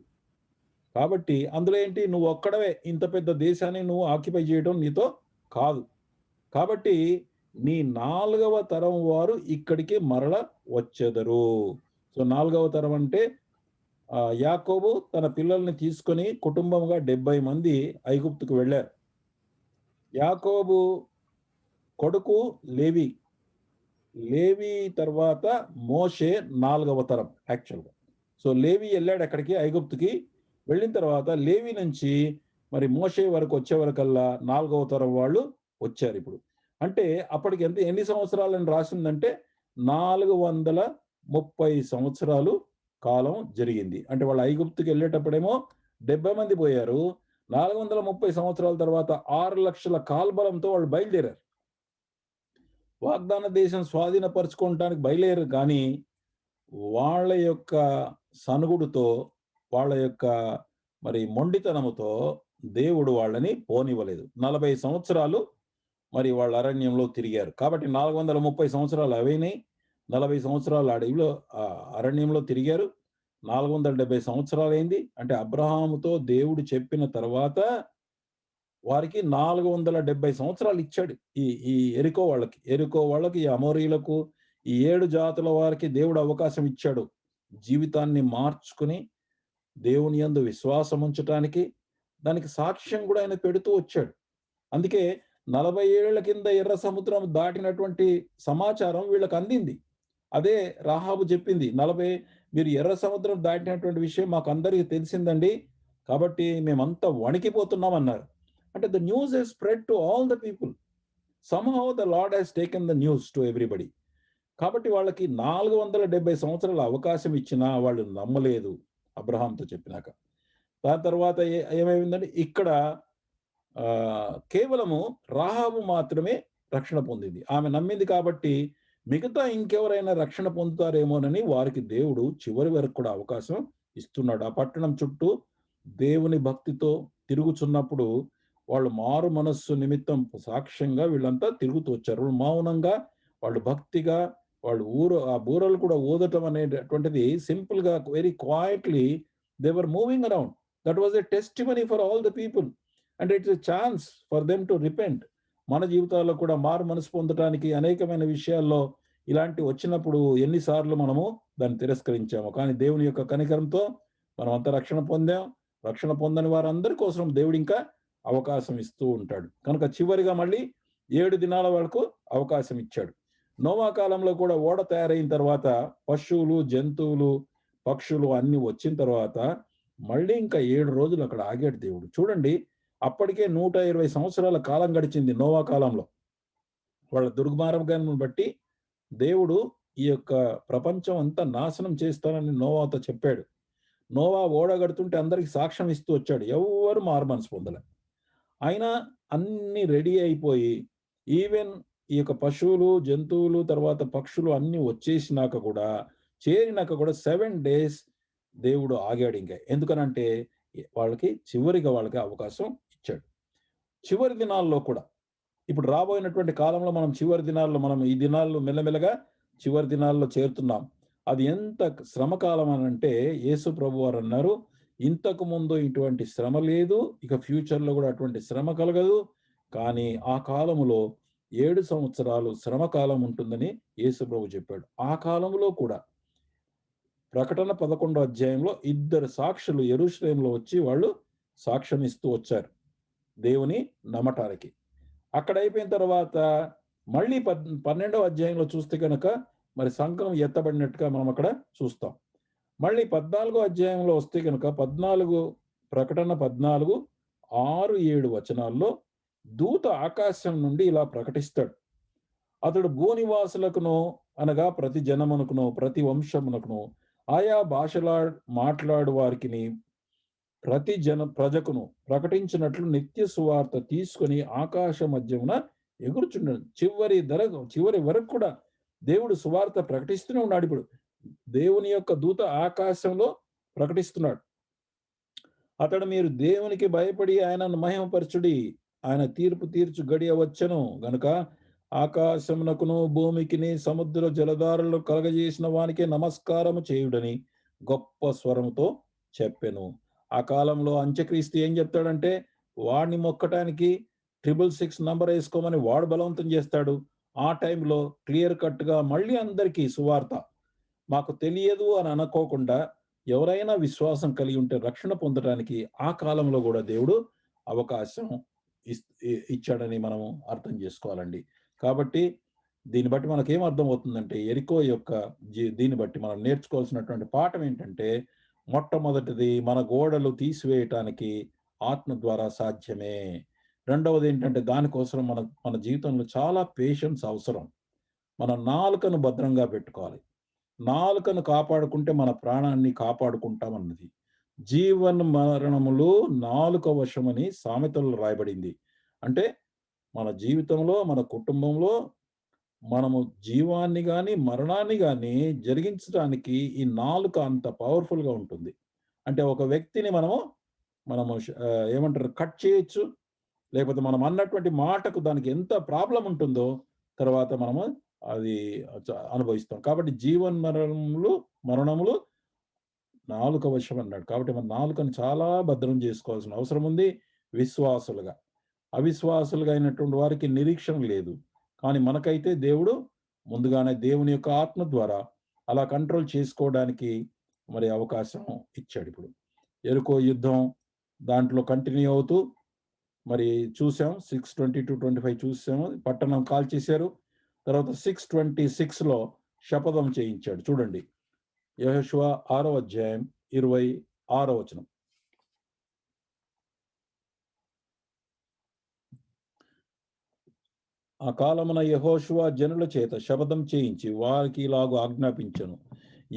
కాబట్టి అందులో ఏంటి, నువ్వొక్కడివే ఇంత పెద్ద దేశాన్ని నువ్వు ఆక్యుపై చేయడం నీతో కాదు. కాబట్టి నీ 4వ తరం వారు ఇక్కడికి మరల వచ్చెదరు. సో 4వ తరం అంటే యాకోబు తన పిల్లల్ని తీసుకొని కుటుంబంగా 70 మంది ఐగుప్తుకు వెళ్లారు. యాకోబు కొడుకు లేవి. లేవి తర్వాత మోషే 4వ తరం యాక్చువల్‌గా. సో లేవి ఎళ్ళాడు ఎక్కడికి, ఐగుప్తుకి. వెళ్ళిన తర్వాత లేవి నుంచి మరి మోషే వరకు వచ్చేవరకల్లా 4వ తరం వాళ్ళు వచ్చారిప్పుడు. అంటే అప్పటికి ఎన్ని సంవత్సరాలని రాసిందంటే 430 సంవత్సరాలు కాలం జరిగింది. అంటే వాళ్ళు ఐగుప్తుకెళ్ళేటప్పుడేమో 70 మంది పోయారు. 430 సంవత్సరాల తర్వాత 6,00,000 కాల్బలంతో వాళ్ళు బయలుదేరారు. వాగ్దాన దేశం స్వాధీనపరుచుకోవటానికి బయలుదేరారు కానీ, వాళ్ళ యొక్క సనుగుడుతో, వాళ్ళ యొక్క మరి మొండితనముతో దేవుడు వాళ్ళని పోనివ్వలేదు. 40 సంవత్సరాలు మరి వాళ్ళు అరణ్యంలో తిరిగారు. కాబట్టి 430 సంవత్సరాలు అవైనాయి. 40 సంవత్సరాలు అడవిలో అరణ్యంలో తిరిగారు. 470 సంవత్సరాలైంది. అంటే అబ్రహాముతో దేవుడు చెప్పిన తర్వాత వారికి 470 సంవత్సరాలు ఇచ్చాడు. ఈ ఈ యెరికో వాళ్ళకి. యెరికో వాళ్ళకి, ఈ అమోరీయులకు, ఈ 7 జాతుల వారికి దేవుడు అవకాశం ఇచ్చాడు. జీవితాన్ని మార్చుకుని దేవుని యందు విశ్వాసం ఉంచటానికి, దానికి సాక్ష్యం కూడా ఆయన పెడుతూ వచ్చాడు. అందుకే 40 ఏళ్ల కింద ఎర్ర సముద్రం దాటినటువంటి సమాచారం వీళ్ళకి అందింది. అదే రాహాబు చెప్పింది. మీరు ఎర్ర సముద్రం దాటినటువంటి విషయం మాకందరికి తెలిసిందండి. కాబట్టి మేమంతా వణికిపోతున్నామన్నారు. అంటే the news has spread to all the people. Somehow the lord has taken the news to everybody. కాబట్టి వాళ్ళకి 470 సంవత్సరాల అవకాశం ఇచ్చినా వాళ్ళు నమ్మలేదు అబ్రహాంతో చెప్పినాక. దాని తర్వాత ఏమైందంటే ఇక్కడ కేవలము రాహాబు మాత్రమే రక్షణ పొందింది. ఆమె నమ్మింది కాబట్టి మిగతా ఇంకెవరైనా రక్షణ పొందుతారేమోనని వారికి దేవుడు చివరి వరకు కూడా అవకాశం ఇస్తున్నాడు. ఆ పట్టణం చుట్టూ దేవుని భక్తితో తిరుగుచున్నప్పుడు వాళ్ళు మారు మనస్సు నిమిత్తం సాక్ష్యంగా వీళ్ళంతా తిరుగుతూ వచ్చారు. మౌనంగా, వాళ్ళు భక్తిగా, వాళ్ళు ఆ బూరలు కూడా ఊదటం అనేటటువంటిది సింపుల్‌గా very quietly they were moving around. That was a testimony for all the people. And it's a chance for them to repent. మన జీవితాల్లో కూడా మారు మనసు పొందటానికి అనేకమైన విషయాల్లో ఇలాంటి వచ్చినప్పుడు ఎన్నిసార్లు మనము దాన్ని తిరస్కరించాము. కానీ దేవుని యొక్క కనికరంతో మనం అంతా రక్షణ పొందాం. రక్షణ పొందని వారందరి కోసం దేవుడు ఇంకా అవకాశం ఇస్తూ ఉంటాడు. కనుక చివరిగా మళ్ళీ 7 దినాల వరకు అవకాశం ఇచ్చాడు. నోవా కాలంలో కూడా ఓడ తయారైన తర్వాత పశువులు, జంతువులు, పక్షులు అన్ని వచ్చిన తర్వాత మళ్ళీ ఇంకా 7 రోజులు అక్కడ ఆగాడు దేవుడు. చూడండి, అప్పటికే 120 సంవత్సరాల కాలం గడిచింది నోవా కాలంలో. వాళ్ళ దుర్మార్గాన్ని బట్టి దేవుడు ఈ యొక్క ప్రపంచం అంతా నాశనం చేస్తానని నోవాతో చెప్పాడు. నోవా ఓడ కడుతుంటే అందరికి సాక్ష్యం ఇస్తూ వచ్చాడు. ఎవ్వరు మారుమనసు పొందలే. అయినా అన్ని రెడీ అయిపోయి ఈవెన్ ఈ యొక్క పశువులు, జంతువులు, తర్వాత పక్షులు అన్ని వచ్చేసినాక కూడా, చేరినాక కూడా 7 days దేవుడు ఆగాడు ఇంకా. ఎందుకనంటే వాళ్ళకి చివరిగా వాళ్ళకి అవకాశం ఇచ్చాడు. చివరి దినాల్లో కూడా ఇప్పుడు రాబోయినటువంటి కాలంలో మనం చివరి దినాల్లో మనం ఈ దినాల్లో మెల్లమెల్లగా చివరి దినాల్లో చేరుతున్నాం. అది ఎంత శ్రమకాలం అని అంటే యేసు ప్రభు వారు అన్నారు, ఇంతకు ముందు ఇటువంటి శ్రమ లేదు, ఇక ఫ్యూచర్లో కూడా అటువంటి శ్రమ కలగదు. కానీ ఆ కాలములో 7 సంవత్సరాలు శ్రమకాలం ఉంటుందని యేసు ప్రభు చెప్పాడు. ఆ కాలంలో కూడా ప్రకటన 11వ అధ్యాయంలో 2 సాక్షులు యెరూషలేములో వచ్చి వాళ్ళు సాక్ష్యం ఇస్తూ వచ్చారు దేవుని నమ్మటానికి. అక్కడ అయిపోయిన తర్వాత మళ్ళీ 12వ అధ్యాయంలో చూస్తే కనుక మరి సంఘం ఎత్తబడినట్టుగా మనం అక్కడ చూస్తాం. మళ్ళీ 14వ అధ్యాయంలో వస్తే కనుక 14 ప్రకటన 14, 6, 7 వచనాల్లో దూత ఆకాశం నుండి ఇలా ప్రకటిస్తాడు. అతడు భూనివాసులకును అనగా ప్రతి జనమునకును ప్రతి వంశమునకును ఆయా భాషలా మాట్లాడు వారికిని ప్రతి ప్రజకును ప్రకటించినట్లు నిత్య సువార్త తీసుకొని ఆకాశ మధ్యమున ఎగురుచున్నాడు. చివరి వరకు కూడా దేవుడు సువార్త ప్రకటిస్తూనే ఉన్నాడు. ఇప్పుడు దేవుని యొక్క దూత ఆకాశంలో ప్రకటిస్తున్నాడు. అతడు మీరు దేవునికి భయపడి ఆయనను మహిమపరచుడి, ఆయన తీర్పు తీర్చు గడియ వచ్చెను గనుక ఆకాశమునకును భూమికిని సముద్ర జలధారలు కలగజేసిన వానికే నమస్కారము చేయుడని గొప్ప స్వరముతో చెప్పెను. ఆ కాలంలో అంత్యక్రీస్తు ఏం చెప్తాడంటే వాడిని మొక్కటానికి 666 నంబర్ వేసుకోమని వాడు బలవంతం చేస్తాడు. ఆ టైంలో క్లియర్ కట్గా మళ్ళీ అందరికీ సువార్త మాకు తెలియదు అని అనుకోకుండా ఎవరైనా విశ్వాసం కలిగి ఉంటే రక్షణ పొందడానికి ఆ కాలంలో కూడా దేవుడు అవకాశం ఇచ్చాడని మనము అర్థం చేసుకోవాలండి. కాబట్టి దీన్ని బట్టి మనకేం అర్థం అవుతుందంటే ఎరికో యొక్క దీన్ని బట్టి మనం నేర్చుకోవాల్సినటువంటి పాఠం ఏంటంటే మొట్టమొదటిది మన గోడలు తీసివేయటానికి ఆత్మ ద్వారా సాధ్యమే. రెండవది ఏంటంటే దానికోసం మన జీవితంలో చాలా పేషెన్స్ అవసరం. మన నాలుకను భద్రంగా పెట్టుకోవాలి. నాలుకను కాపాడుకుంటే మన ప్రాణాన్ని కాపాడుకుంటామన్నది. జీవన మరణములు నాలుక వశమని సామెతలు రాయబడింది. అంటే మన జీవితంలో మన కుటుంబంలో మనము జీవాన్ని కానీ మరణాన్ని కానీ జరిగించడానికి ఈ నాలుక అంత పవర్ఫుల్గా ఉంటుంది. అంటే ఒక వ్యక్తిని మనము ఏమంటారు కట్ చేయొచ్చు, లేకపోతే మనం అన్నటువంటి మాటకు దానికి ఎంత ప్రాబ్లం ఉంటుందో తర్వాత మనము అది అనుభవిస్తాం. కాబట్టి మరణములు నాలుక వశం అన్నాడు. కాబట్టి మన నాలుకను చాలా భద్రం చేసుకోవాల్సిన అవసరం ఉంది. విశ్వాసులుగా అవిశ్వాసులుగా అయినటువంటి వారికి నిరీక్షణ లేదు. కానీ మనకైతే దేవుడు ముందుగానే దేవుని యొక్క ఆత్మ ద్వారా అలా కంట్రోల్ చేసుకోవడానికి మరి అవకాశం ఇచ్చాడు. ఇప్పుడు ఎరుకో యుద్ధం దాంట్లో కంటిన్యూ అవుతూ మరి చూసాం. 6:20-25 చూసాము. పట్టణం కాల్చేశారు. తర్వాత 6:26లో శపథం చేయించాడు. చూడండి, యెహోషువ 6వ అధ్యాయం 26వ వచనం. ఆ కాలమున యెహోషువ జనుల చేత శపథం చేయించి వారికి ఇలాగు ఆజ్ఞాపించెను,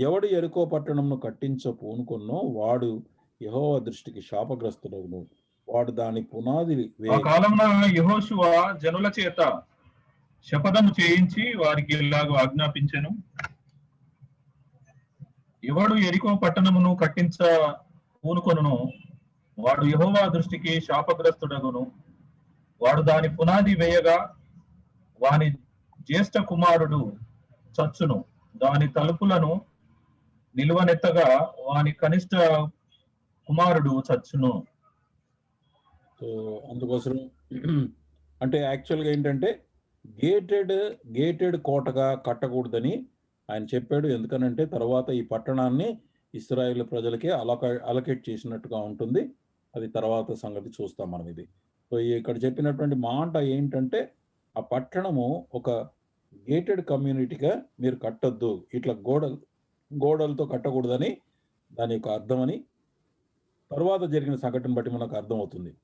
ఎవడు యెరికో పట్టణంను కట్టించ పూనుకొన్నో వాడు యెహోవా దృష్టికి శాపగ్రస్తుడగును, వాడు దాని పునాది. ఆ కాలమున యెహోషువ జనుల చేత శపథము చేయించి వారికి ఇలాగు ఆజ్ఞాపించెను, ఎవడు యెరికో పట్టణమును కట్టించ పూనుకొనును వాడు యెహోవా దృష్టికి శాపగ్రస్తుడగును, వాడు దాని పునాది వేయగా వాని జ్యేష్ఠ కుమారుడు చచ్చును, దాని తలుపులను నిలువనెత్తగా వాని కనిష్ట కుమారుడు చచ్చును. సో అందుకోసం అంటే యాక్చువల్గా ఏంటంటే గేటెడ్ కోటగా కట్టకూడదని ఆయన చెప్పాడు. ఎందుకనంటే తర్వాత ఈ పట్టణాన్ని ఇశ్రాయేలు ప్రజలకే అలొకేట్ చేసినట్టుగా ఉంటుంది. అది తర్వాత సంగతి చూస్తాం మనం ఇది. సో, ఇక్కడ చెప్పినటువంటి మాట ఏంటంటే, ఆ పట్టణము ఒక గేటెడ్ కమ్యూనిటీగా మీరు కట్టొద్దు. ఇట్లా గోడలతో కట్టకూడదని దాని యొక్క అర్థమని తర్వాత జరిగిన సంఘటన బట్టి మనకు అర్థమవుతుంది.